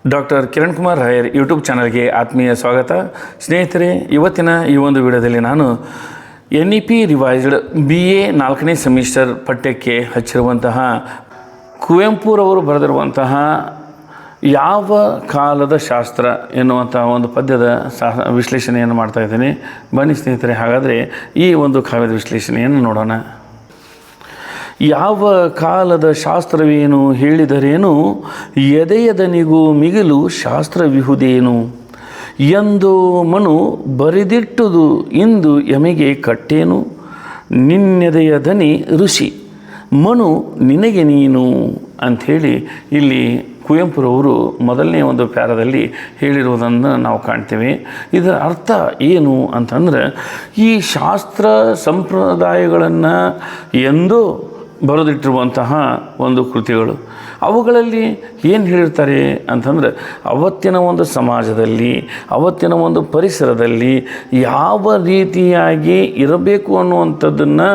Doctor Kiran Kumar ರಾಯರ್ YouTube ಚಾನಲ್ಗೆ ಆತ್ಮೀಯ ಸ್ವಾಗತ. ಸ್ನೇಹಿತರೆ, ಇವತ್ತಿನ ಈ ಒಂದು ವಿಡಿಯೋದಲ್ಲಿ ನಾನು NEP ರಿವೈಸ್ಡ್ BA 4ನೇ ಸೆಮಿಸ್ಟರ್ ಪಠ್ಯಕ್ಕೆ ಹಚ್ಚಿರುವಂತಹ ಕುವೆಂಪುರವರು ಬರೆದಿರುವಂತಹ ಯಾವ ಕಾಲದ ಶಾಸ್ತ್ರ ಎನ್ನುವಂಥ ಒಂದು ಪದ್ಯದ ವಿಶ್ಲೇಷಣೆಯನ್ನು ಮಾಡ್ತಾ ಇದ್ದೀನಿ. ಬನ್ನಿ ಸ್ನೇಹಿತರೆ, ಹಾಗಾದರೆ ಈ ಒಂದು ಕಾವ್ಯದ ವಿಶ್ಲೇಷಣೆಯನ್ನು ನೋಡೋಣ. ಯಾವ ಕಾಲದ ಶಾಸ್ತ್ರವೇನು ಹೇಳಿದರೇನು, ಎದೆಯದನಿಗೂ ಮಿಗಿಲು ಶಾಸ್ತ್ರವಿಹುದೇನು ಎಂದು ಮನು ಬರಿದಿಟ್ಟುದು ಇಂದು ಯಮೆಗೆ ಕಟ್ಟೇನು, ನಿನ್ನೆದೆಯ ದನಿ ಋಷಿ ಮನು ನಿನಗೆ ನೀನು ಅಂಥೇಳಿ ಇಲ್ಲಿ ಕುವೆಂಪುರವರು ಮೊದಲನೇ ಒಂದು ಪ್ಯಾರದಲ್ಲಿ ಹೇಳಿರುವುದನ್ನು ನಾವು ಕಾಣ್ತೇವೆ. ಇದರ ಅರ್ಥ ಏನು ಅಂತಂದರೆ, ಈ ಶಾಸ್ತ್ರ ಸಂಪ್ರದಾಯಗಳನ್ನು ಎಂದೂ ಬರೆದಿಟ್ಟಿರುವಂತಹ ಒಂದು ಕೃತಿಗಳು, ಅವುಗಳಲ್ಲಿ ಏನು ಹೇಳಿರ್ತಾರೆ ಅಂತಂದರೆ, ಅವತ್ತಿನ ಒಂದು ಸಮಾಜದಲ್ಲಿ, ಅವತ್ತಿನ ಒಂದು ಪರಿಸರದಲ್ಲಿ ಯಾವ ರೀತಿಯಾಗಿ ಇರಬೇಕು ಅನ್ನುವಂಥದ್ದನ್ನು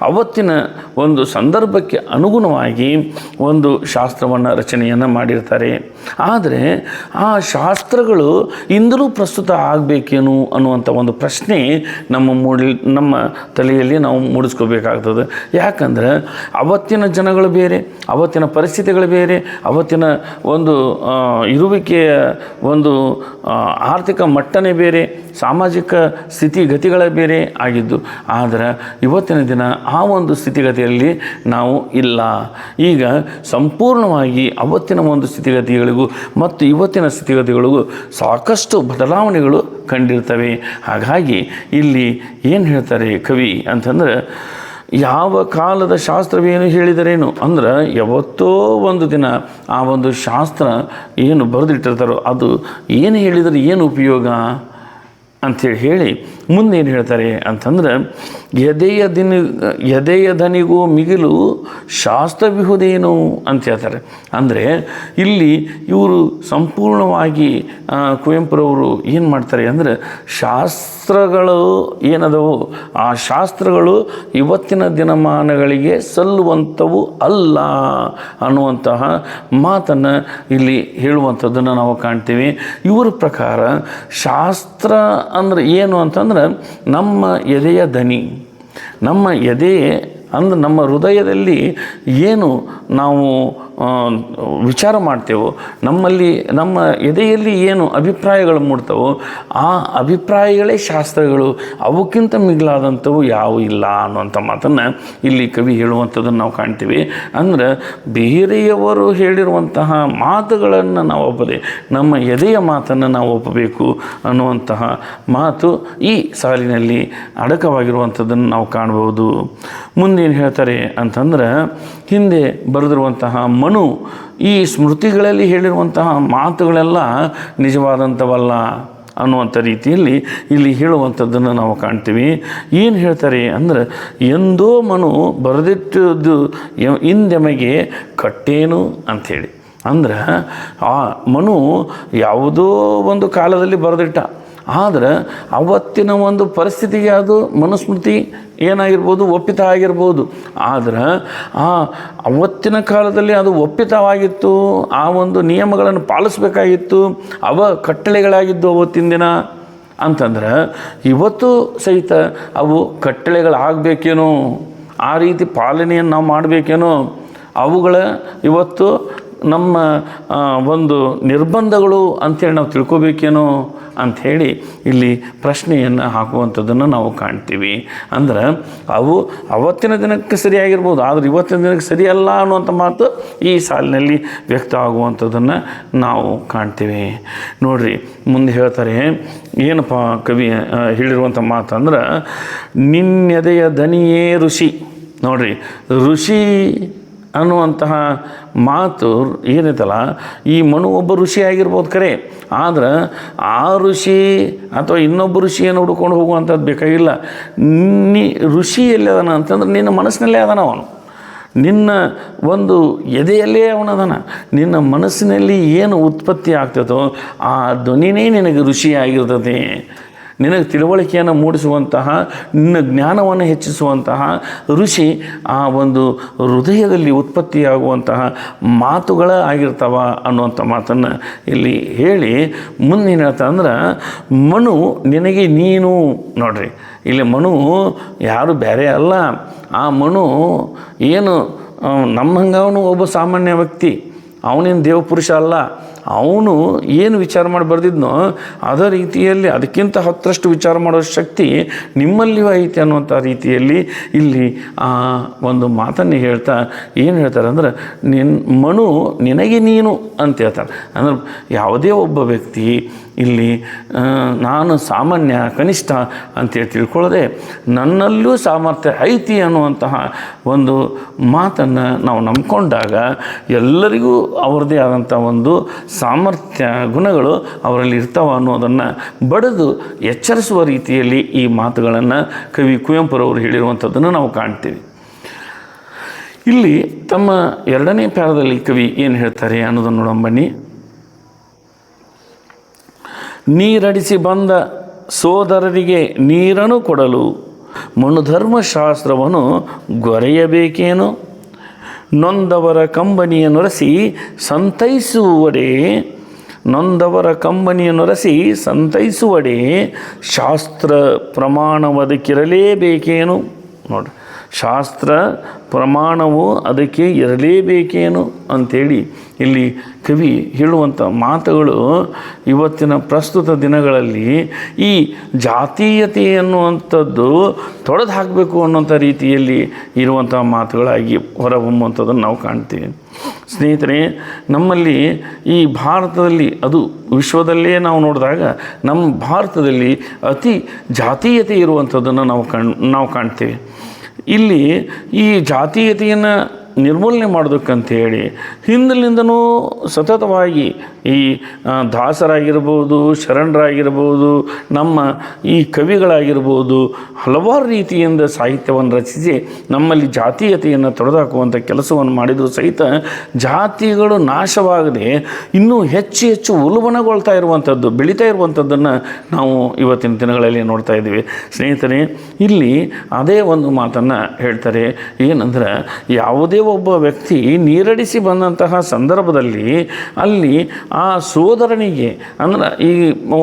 ಅವತ್ತಿನ ಒಂದು ಸಂದರ್ಭಕ್ಕೆ ಅನುಗುಣವಾಗಿ ಒಂದು ಶಾಸ್ತ್ರವನ್ನು ರಚನೆಯನ್ನು ಮಾಡಿರ್ತಾರೆ. ಆದರೆ ಆ ಶಾಸ್ತ್ರಗಳು ಇಂದಲೂ ಪ್ರಸ್ತುತ ಆಗಬೇಕೇನು ಅನ್ನುವಂಥ ಒಂದು ಪ್ರಶ್ನೆ ನಮ್ಮ ತಲೆಯಲ್ಲಿ ನಾವು ಮೂಡಿಸ್ಕೋಬೇಕಾಗ್ತದೆ. ಯಾಕಂದರೆ ಅವತ್ತಿನ ಜನಗಳು ಬೇರೆ, ಅವತ್ತಿನ ಪರಿಸ್ಥಿತಿಗಳು ಬೇರೆ, ಅವತ್ತಿನ ಒಂದು ಇರುವಿಕೆಯ ಒಂದು ಆರ್ಥಿಕ ಮಟ್ಟನೇ ಬೇರೆ, ಸಾಮಾಜಿಕ ಸ್ಥಿತಿಗತಿಗಳೇ ಬೇರೆ ಆಗಿದ್ದು. ಆದರೆ ಇವತ್ತಿನ ದಿನ ಆ ಒಂದು ಸ್ಥಿತಿಗತಿಯಲ್ಲಿ ನಾವು ಇಲ್ಲ. ಈಗ ಸಂಪೂರ್ಣವಾಗಿ ಅವತ್ತಿನ ಒಂದು ಸ್ಥಿತಿಗತಿಗಳಿಗೂ ಮತ್ತು ಇವತ್ತಿನ ಸ್ಥಿತಿಗತಿಗಳಿಗೂ ಸಾಕಷ್ಟು ಬದಲಾವಣೆಗಳು ಕಂಡಿರ್ತವೆ. ಹಾಗಾಗಿ ಇಲ್ಲಿ ಏನು ಹೇಳ್ತಾರೆ ಕವಿ ಅಂತಂದರೆ, ಯಾವ ಕಾಲದ ಶಾಸ್ತ್ರವೇನು ಹೇಳಿದರೇನು ಅಂದ್ರೆ, ಯಾವತ್ತೋ ಒಂದು ದಿನ ಆ ಒಂದು ಶಾಸ್ತ್ರ ಏನು ಬರೆದಿಟ್ಟಿರ್ತಾರೋ ಅದು ಏನು ಹೇಳಿದರೆ ಏನು ಉಪಯೋಗ ಅಂಥೇಳಿ ಹೇಳಿ ಮುಂದೇನು ಹೇಳ್ತಾರೆ ಅಂತಂದ್ರೆ, ಎದೆಯ ದನಿಗೂ ಮಿಗಿಲು ಶಾಸ್ತ್ರವಿಹುದೇನು ಅಂತ ಹೇಳ್ತಾರೆ. ಅಂದರೆ ಇಲ್ಲಿ ಇವರು ಸಂಪೂರ್ಣವಾಗಿ ಕುವೆಂಪುರವರು ಏನು ಮಾಡ್ತಾರೆ ಅಂದರೆ, ಶಾಸ್ತ್ರಗಳು ಏನದವು ಆ ಶಾಸ್ತ್ರಗಳು ಇವತ್ತಿನ ದಿನಮಾನಗಳಿಗೆ ಸಲ್ಲುವಂಥವು ಅಲ್ಲ ಅನ್ನುವಂತಹ ಮಾತನ್ನು ಇಲ್ಲಿ ಹೇಳುವಂಥದ್ದನ್ನು ನಾವು ಕಾಣ್ತೀವಿ. ಇವರ ಪ್ರಕಾರ ಶಾಸ್ತ್ರ ಅಂದರೆ ಏನು ಅಂತಂದ್ರೆ, ನಮ್ಮ ಎದೆಯ ದನಿ, ನಮ್ಮ ಎದೆ ಅಂದ್ರೆ ನಮ್ಮ ಹೃದಯದಲ್ಲಿ ಏನು ನಾವು ವಿಚಾರ ಮಾಡ್ತೇವೋ, ನಮ್ಮಲ್ಲಿ ನಮ್ಮ ಎದೆಯಲ್ಲಿ ಏನು ಅಭಿಪ್ರಾಯಗಳು ಮೂಡ್ತವೋ ಆ ಅಭಿಪ್ರಾಯಗಳೇ ಶಾಸ್ತ್ರಗಳು, ಅವಕ್ಕಿಂತ ಮಿಗಿಲಾದಂಥವು ಯಾವೂ ಇಲ್ಲ ಅನ್ನುವಂಥ ಮಾತನ್ನು ಇಲ್ಲಿ ಕವಿ ಹೇಳುವಂಥದ್ದನ್ನು ನಾವು ಕಾಣ್ತೀವಿ. ಅಂದರೆ ಬೇರೆಯವರು ಹೇಳಿರುವಂತಹ ಮಾತುಗಳನ್ನು ನಾವು ಒಪ್ಪದೆ ನಮ್ಮ ಎದೆಯ ಮಾತನ್ನು ನಾವು ಒಪ್ಪಬೇಕು ಅನ್ನುವಂತಹ ಮಾತು ಈ ಸಾಲಿನಲ್ಲಿ ಅಡಕವಾಗಿರುವಂಥದ್ದನ್ನು ನಾವು ಕಾಣ್ಬೋದು. ಮುಂದೇನು ಹೇಳ್ತಾರೆ ಅಂತಂದ್ರೆ, ಹಿಂದೆ ಬರೆದಿರುವಂತಹ ಮನು ಈ ಸ್ಮೃತಿಗಳಲ್ಲಿ ಹೇಳಿರುವಂತಹ ಮಾತುಗಳೆಲ್ಲ ನಿಜವಾದಂಥವಲ್ಲ ಅನ್ನುವಂಥ ರೀತಿಯಲ್ಲಿ ಇಲ್ಲಿ ಹೇಳುವಂಥದ್ದನ್ನು ನಾವು ಕಾಣ್ತೀವಿ. ಏನು ಹೇಳ್ತಾರೆ ಅಂದರೆ, ಎಂದೋ ಮನು ಬರೆದಿಟ್ಟದ್ದು ಇಂದೆಮಗೆ ಕಟ್ಟೇನು ಅಂಥೇಳಿ. ಅಂದ್ರೆ ಆ ಮನು ಯಾವುದೋ ಒಂದು ಕಾಲದಲ್ಲಿ ಬರೆದಿಟ್ಟ, ಆದರೆ ಅವತ್ತಿನ ಒಂದು ಪರಿಸ್ಥಿತಿಗೆ ಅದು ಮನುಸ್ಮೃತಿ ಏನಾಗಿರ್ಬೋದು, ಒಪ್ಪಿತ ಆಗಿರ್ಬೋದು. ಆದರೆ ಅವತ್ತಿನ ಕಾಲದಲ್ಲಿ ಅದು ಒಪ್ಪಿತವಾಗಿತ್ತು, ಆ ಒಂದು ನಿಯಮಗಳನ್ನು ಪಾಲಿಸಬೇಕಾಗಿತ್ತು, ಅವ ಕಟ್ಟಳೆಗಳಾಗಿದ್ದು ಅವತ್ತಿನ ದಿನ ಅಂತಂದ್ರೆ, ಇವತ್ತು ಸಹಿತ ಅವು ಕಟ್ಟಳೆಗಳಾಗಬೇಕೇನೋ, ಆ ರೀತಿ ಪಾಲನೆಯನ್ನು ನಾವು ಮಾಡಬೇಕೇನೋ, ಅವುಗಳ ಇವತ್ತು ನಮ್ಮ ಒಂದು ನಿರ್ಬಂಧಗಳು ಅಂಥೇಳಿ ನಾವು ತಿಳ್ಕೊಬೇಕೇನೋ ಅಂಥೇಳಿ ಇಲ್ಲಿ ಪ್ರಶ್ನೆಯನ್ನು ಹಾಕುವಂಥದ್ದನ್ನು ನಾವು ಕಾಣ್ತೀವಿ. ಅಂದ್ರೆ ಅವು ಅವತ್ತಿನ ದಿನಕ್ಕೆ ಸರಿಯಾಗಿರ್ಬೋದು, ಆದರೆ ಇವತ್ತಿನ ದಿನಕ್ಕೆ ಸರಿಯಲ್ಲ ಅನ್ನುವಂಥ ಮಾತು ಈ ಸಾಲಿನಲ್ಲಿ ವ್ಯಕ್ತ ಆಗುವಂಥದ್ದನ್ನು ನಾವು ಕಾಣ್ತೀವಿ. ನೋಡ್ರಿ, ಮುಂದೆ ಹೇಳ್ತಾರೆ ಏನಪ್ಪ ಕವಿ ಹೇಳಿರುವಂಥ ಮಾತು ಅಂದ್ರೆ, ನಿನ್ನೆದೆಯ ದನಿಯೇ ಋಷಿ. ನೋಡ್ರಿ, ಋಷಿ ಅನ್ನುವಂತಹ ಮಾತು ಏನೈತಲ್ಲ, ಈ ಮನು ಒಬ್ಬ ಋಷಿ ಆಗಿರ್ಬೋದು ಖರೆ, ಆದ್ರೆ ಆ ಋಷಿ ಅಥವಾ ಇನ್ನೊಬ್ಬ ಋಷಿಯನ್ನು ಹುಡ್ಕೊಂಡು ಹೋಗುವಂಥದ್ದು ಬೇಕಾಗಿಲ್ಲ. ಋಷಿ ಎಲ್ಲಿ ಅದಾನ ಅಂತಂದ್ರೆ ನಿನ್ನ ಮನಸ್ಸಿನಲ್ಲೇ ಅದಾನ ಅವನು, ನಿನ್ನ ಒಂದು ಎದೆಯಲ್ಲೇ ಅವನದಾನ. ನಿನ್ನ ಮನಸ್ಸಿನಲ್ಲಿ ಏನು ಉತ್ಪತ್ತಿ ಆಗ್ತದೋ ಆ ಧ್ವನಿನೇ ನಿನಗೆ ಋಷಿ ಆಗಿರ್ತದೆ. ನಿನಗೆ ತಿಳುವಳಿಕೆಯನ್ನು ಮೂಡಿಸುವಂತಹ, ನಿನ್ನ ಜ್ಞಾನವನ್ನು ಹೆಚ್ಚಿಸುವಂತಹ ಋಷಿ ಆ ಒಂದು ಹೃದಯದಲ್ಲಿ ಉತ್ಪತ್ತಿಯಾಗುವಂತಹ ಮಾತುಗಳ ಆಗಿರ್ತಾವ ಅನ್ನುವಂಥ ಮಾತನ್ನು ಇಲ್ಲಿ ಹೇಳಿ ಮುಂದೇನು ಹೇಳ್ತಾ ಅಂದ್ರೆ, ಮನು ನಿನಗೆ ನೀನು. ನೋಡ್ರಿ, ಇಲ್ಲಿ ಮನು ಯಾರು ಬೇರೆ ಅಲ್ಲ. ಆ ಮನು ಏನು ನಮ್ಮಂಗೆ ಅವನು ಒಬ್ಬ ಸಾಮಾನ್ಯ ವ್ಯಕ್ತಿ, ಅವನೇನು ದೇವಪುರುಷ ಅಲ್ಲ. ಅವನು ಏನು ವಿಚಾರ ಮಾಡಿ ಬರೆದಿದ್ನೋ ಅದೇ ರೀತಿಯಲ್ಲಿ ಅದಕ್ಕಿಂತ 10ರಷ್ಟು ವಿಚಾರ ಮಾಡೋ ಶಕ್ತಿ ನಿಮ್ಮಲ್ಲಿಯೂ ಐತೆ ಅನ್ನುವಂಥ ರೀತಿಯಲ್ಲಿ ಇಲ್ಲಿ ಆ ಒಂದು ಮಾತನ್ನು ಹೇಳ್ತಾ ಏನು ಹೇಳ್ತಾರೆ ಅಂದ್ರೆ, ಮನು ನಿನಗೆ ನೀನು ಅಂತ ಹೇಳ್ತಾರೆ. ಅಂದ್ರೆ ಯಾವುದೇ ಒಬ್ಬ ವ್ಯಕ್ತಿ ಇಲ್ಲಿ ನಾನು ಸಾಮಾನ್ಯ ಕನಿಷ್ಠ ಅಂತೇಳಿ ತಿಳ್ಕೊಳ್ಳದೆ ನನ್ನಲ್ಲೂ ಸಾಮರ್ಥ್ಯ ಐತಿ ಅನ್ನುವಂತಹ ಒಂದು ಮಾತನ್ನು ನಾವು ನಂಬ್ಕೊಂಡಾಗ ಎಲ್ಲರಿಗೂ ಅವ್ರದ್ದೇ ಆದಂಥ ಒಂದು ಸಾಮರ್ಥ್ಯ ಗುಣಗಳು ಅವರಲ್ಲಿ ಇರ್ತಾವ ಅನ್ನೋದನ್ನು ಬಡಿದು ಎಚ್ಚರಿಸುವ ರೀತಿಯಲ್ಲಿ ಈ ಮಾತುಗಳನ್ನು ಕವಿ ಕುವೆಂಪುರವರು ಹೇಳಿರುವಂಥದ್ದನ್ನು ನಾವು ಕಾಣ್ತೀವಿ. ಇಲ್ಲಿ ತಮ್ಮ 2ನೇ ಪ್ಯಾರದಲ್ಲಿ ಕವಿ ಏನು ಹೇಳ್ತಾರೆ ಅನ್ನೋದನ್ನು ನೋಡೋಣ ಬನ್ನಿ. ನೀರಡಿಸಿ ಬಂದ ಸೋದರರಿಗೆ ನೀರನ್ನು ಕೊಡಲು ಮನುಧರ್ಮಶಾಸ್ತ್ರವನ್ನು ಗೊರೆಯಬೇಕೇನು? ನೊಂದವರ ಕಂಬನಿಯನ್ನೊರಸಿ ಸಂತೈಸುವಡೆ ಶಾಸ್ತ್ರ ಪ್ರಮಾಣವದಕ್ಕಿರಲೇಬೇಕೇನು? ನೋಡ್ರಿ, ಶಾಸ್ತ್ರ ಪ್ರಮಾಣವು ಅದಕ್ಕೆ ಇರಲೇಬೇಕೇನು ಅಂಥೇಳಿ ಇಲ್ಲಿ ಕವಿ ಹೇಳುವಂಥ ಮಾತುಗಳು ಇವತ್ತಿನ ಪ್ರಸ್ತುತ ದಿನಗಳಲ್ಲಿ ಈ ಜಾತೀಯತೆ ಎನ್ನುವಂಥದ್ದು ತೊಡೆದು ಹಾಕಬೇಕು ಅನ್ನೋಂಥ ರೀತಿಯಲ್ಲಿ ಇರುವಂಥ ಮಾತುಗಳಾಗಿ ಹೊರಹೊಮ್ಮುವಂಥದ್ದನ್ನು ನಾವು ಕಾಣ್ತೀವಿ. ಸ್ನೇಹಿತರೆ, ನಮ್ಮಲ್ಲಿ ಈ ಭಾರತದಲ್ಲಿ, ಅದು ವಿಶ್ವದಲ್ಲೇ ನಾವು ನೋಡಿದಾಗ ನಮ್ಮ ಭಾರತದಲ್ಲಿ ಅತಿ ಜಾತೀಯತೆ ಇರುವಂಥದ್ದನ್ನು ನಾವು ಕಾಣ್ತೇವೆ. ಇಲ್ಲಿ ಈ ಜಾತೀಯತೆಯನ್ನು ನಿರ್ಮೂಲನೆ ಮಾಡೋದಕ್ಕಂಥೇಳಿ ಹಿಂದಲಿಂದನೂ ಸತತವಾಗಿ ಈ ದಾಸರಾಗಿರ್ಬೋದು, ಶರಣರಾಗಿರ್ಬೋದು, ನಮ್ಮ ಈ ಕವಿಗಳಾಗಿರ್ಬೋದು ಹಲವಾರು ರೀತಿಯಿಂದ ಸಾಹಿತ್ಯವನ್ನು ರಚಿಸಿ ನಮ್ಮಲ್ಲಿ ಜಾತೀಯತೆಯನ್ನು ತೊಡೆದುಹಾಕುವಂಥ ಕೆಲಸವನ್ನು ಮಾಡಿದರೂ ಸಹಿತ ಜಾತಿಗಳು ನಾಶವಾಗದೆ ಇನ್ನೂ ಹೆಚ್ಚು ಉಲ್ಬಣಗೊಳ್ತಾ ಇರುವಂಥದ್ದು, ಬೆಳೀತಾ ಇರುವಂಥದ್ದನ್ನು ನಾವು ಇವತ್ತಿನ ದಿನಗಳಲ್ಲಿ ನೋಡ್ತಾ ಇದ್ದೀವಿ. ಸ್ನೇಹಿತರೆ, ಇಲ್ಲಿ ಅದೇ ಒಂದು ಮಾತನ್ನು ಹೇಳ್ತಾರೆ. ಏನಂದ್ರೆ, ಯಾವುದೇ ಒಬ್ಬ ವ್ಯಕ್ತಿ ನೀರಡಿಸಿ ಬಂದಂತಹ ಸಂದರ್ಭದಲ್ಲಿ ಅಲ್ಲಿ ಆ ಸೋದರನಿಗೆ, ಅಂದ್ರೆ ಈ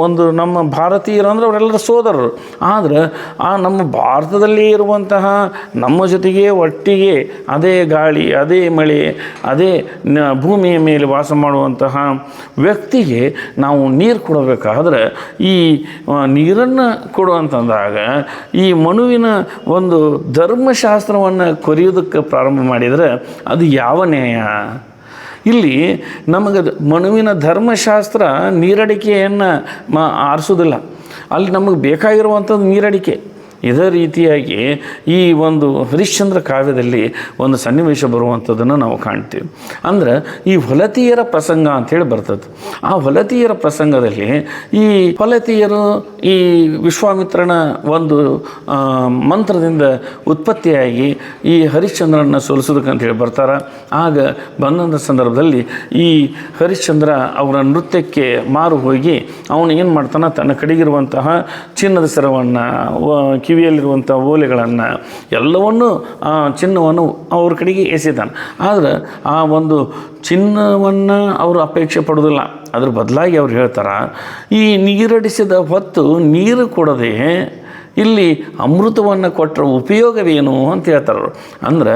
ಒಂದು ನಮ್ಮ ಭಾರತೀಯರು ಅಂದರೆ ಅವರೆಲ್ಲರ ಸೋದರರು, ಆದರೆ ಆ ನಮ್ಮ ಭಾರತದಲ್ಲಿ ಇರುವಂತಹ ನಮ್ಮ ಜೊತೆಗೆ ಒಟ್ಟಿಗೆ ಅದೇ ಗಾಳಿ, ಅದೇ ಮಳೆ, ಅದೇ ಭೂಮಿಯ ಮೇಲೆ ವಾಸ ಮಾಡುವಂತಹ ವ್ಯಕ್ತಿಗೆ ನಾವು ನೀರು ಕೊಡಬೇಕಾದ್ರೆ ಈ ನೀರನ್ನು ಕೊಡುವಂತಂದಾಗ ಈ ಮನುವಿನ ಒಂದು ಧರ್ಮಶಾಸ್ತ್ರವನ್ನು ಕೊರೆಯೋದಕ್ಕೆ ಪ್ರಾರಂಭ ಮಾಡಿದರೆ ಅದು ಯಾವ ನ್ಯಾಯ? ಇಲ್ಲಿ ನಮಗೆ ಮನುವಿನ ಧರ್ಮಶಾಸ್ತ್ರ ನೀರಡಿಕೆಯನ್ನು ಆರಿಸೋದಿಲ್ಲ. ಅಲ್ಲಿ ನಮಗೆ ಬೇಕಾಗಿರುವಂಥದ್ದು ನೀರಡಿಕೆ. ಇದೇ ರೀತಿಯಾಗಿ ಈ ಒಂದು ಹರಿಶ್ಚಂದ್ರ ಕಾವ್ಯದಲ್ಲಿ ಒಂದು ಸನ್ನಿವೇಶ ಬರುವಂಥದ್ದನ್ನು ನಾವು ಕಾಣ್ತೀವಿ. ಅಂದರೆ ಈ ಹೊಲತಿಯರ ಪ್ರಸಂಗ ಅಂಥೇಳಿ ಬರ್ತದೆ. ಆ ಹೊಲತಿಯರ ಪ್ರಸಂಗದಲ್ಲಿ ಈ ಹೊಲತಿಯರು ಈ ವಿಶ್ವಾಮಿತ್ರನ ಒಂದು ಮಂತ್ರದಿಂದ ಉತ್ಪತ್ತಿಯಾಗಿ ಈ ಹರಿಶ್ಚಂದ್ರನ ಸೋಲಿಸೋದಕ್ಕಂಥೇಳಿ ಬರ್ತಾರೆ. ಆಗ ಬಂದಂಥ ಸಂದರ್ಭದಲ್ಲಿ ಈ ಹರಿಶ್ಚಂದ್ರ ಅವರ ನೃತ್ಯಕ್ಕೆ ಮಾರು ಹೋಗಿ ಅವನು ಏನು ಮಾಡ್ತಾನೆ, ತನ್ನ ಕಡೆಗಿರುವಂತಹ ಚಿನ್ನದ ಸರವನ್ನು, ಕಿವಿಯಲ್ಲಿರುವಂಥ ಓಲೆಗಳನ್ನು ಎಲ್ಲವನ್ನೂ ಚಿನ್ನವನ್ನು ಅವ್ರ ಕಡೆಗೆ ಎಸೆದಾನೆ. ಆದರೆ ಆ ಒಂದು ಚಿನ್ನವನ್ನು ಅವರು ಅಪೇಕ್ಷೆ ಪಡೋದಿಲ್ಲ. ಅದ್ರ ಬದಲಾಗಿ ಅವ್ರು ಹೇಳ್ತಾರೆ, ಈ ನೀರಡಿಸಿದ ಹೊತ್ತು ನೀರು ಕೊಡದೆ ಇಲ್ಲಿ ಅಮೃತವನ್ನು ಕೊಟ್ಟರೆ ಉಪಯೋಗವೇನು ಅಂತ ಹೇಳ್ತಾರೆ. ಅಂದ್ರೆ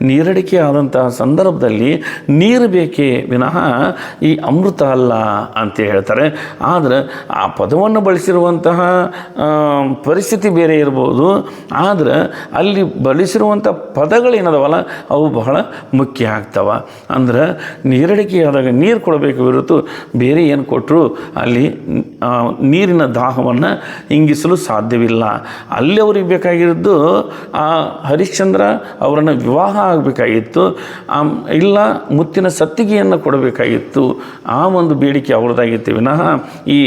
ನೀರಡಿಕೆ ಆದಂತಹ ಸಂದರ್ಭದಲ್ಲಿ ನೀರು ಬೇಕೇ ವಿನಃ ಈ ಅಮೃತ ಅಲ್ಲ ಅಂತ ಹೇಳ್ತಾರೆ. ಆದರೆ ಆ ಪದವನ್ನು ಬಳಸಿರುವಂತಹ ಪರಿಸ್ಥಿತಿ ಬೇರೆ ಇರ್ಬೋದು. ಆದರೆ ಅಲ್ಲಿ ಬಳಸಿರುವಂಥ ಪದಗಳೇನದವಲ್ಲ ಅವು ಬಹಳ ಮುಖ್ಯ ಆಗ್ತವೆ. ಅಂದ್ರೆ ನೀರಡಿಕೆ ಆದಾಗ ನೀರು ಕೊಡಬೇಕು ಹೊರತು ಬೇರೆ ಏನು ಕೊಟ್ಟರು ಅಲ್ಲಿ ನೀರಿನ ದಾಹವನ್ನು ಇಂಗಿಸಲು ಸಾಧ್ಯವಿಲ್ಲ. ಅಲ್ಲಿ ಅವ್ರಿಗೆ ಬೇಕಾಗಿರೋದು ಆ ಹರಿಶ್ಚಂದ್ರ ಅವರನ್ನು ವಿವಾಹ ಆಗಬೇಕಾಗಿತ್ತು, ಇಲ್ಲ ಮುತ್ತಿನ ಸತ್ತಿಗೆಯನ್ನು ಕೊಡಬೇಕಾಗಿತ್ತು. ಆ ಒಂದು ಬೇಡಿಕೆ ಅವ್ರದ್ದಾಗಿತ್ತು ವಿನಃ ಈ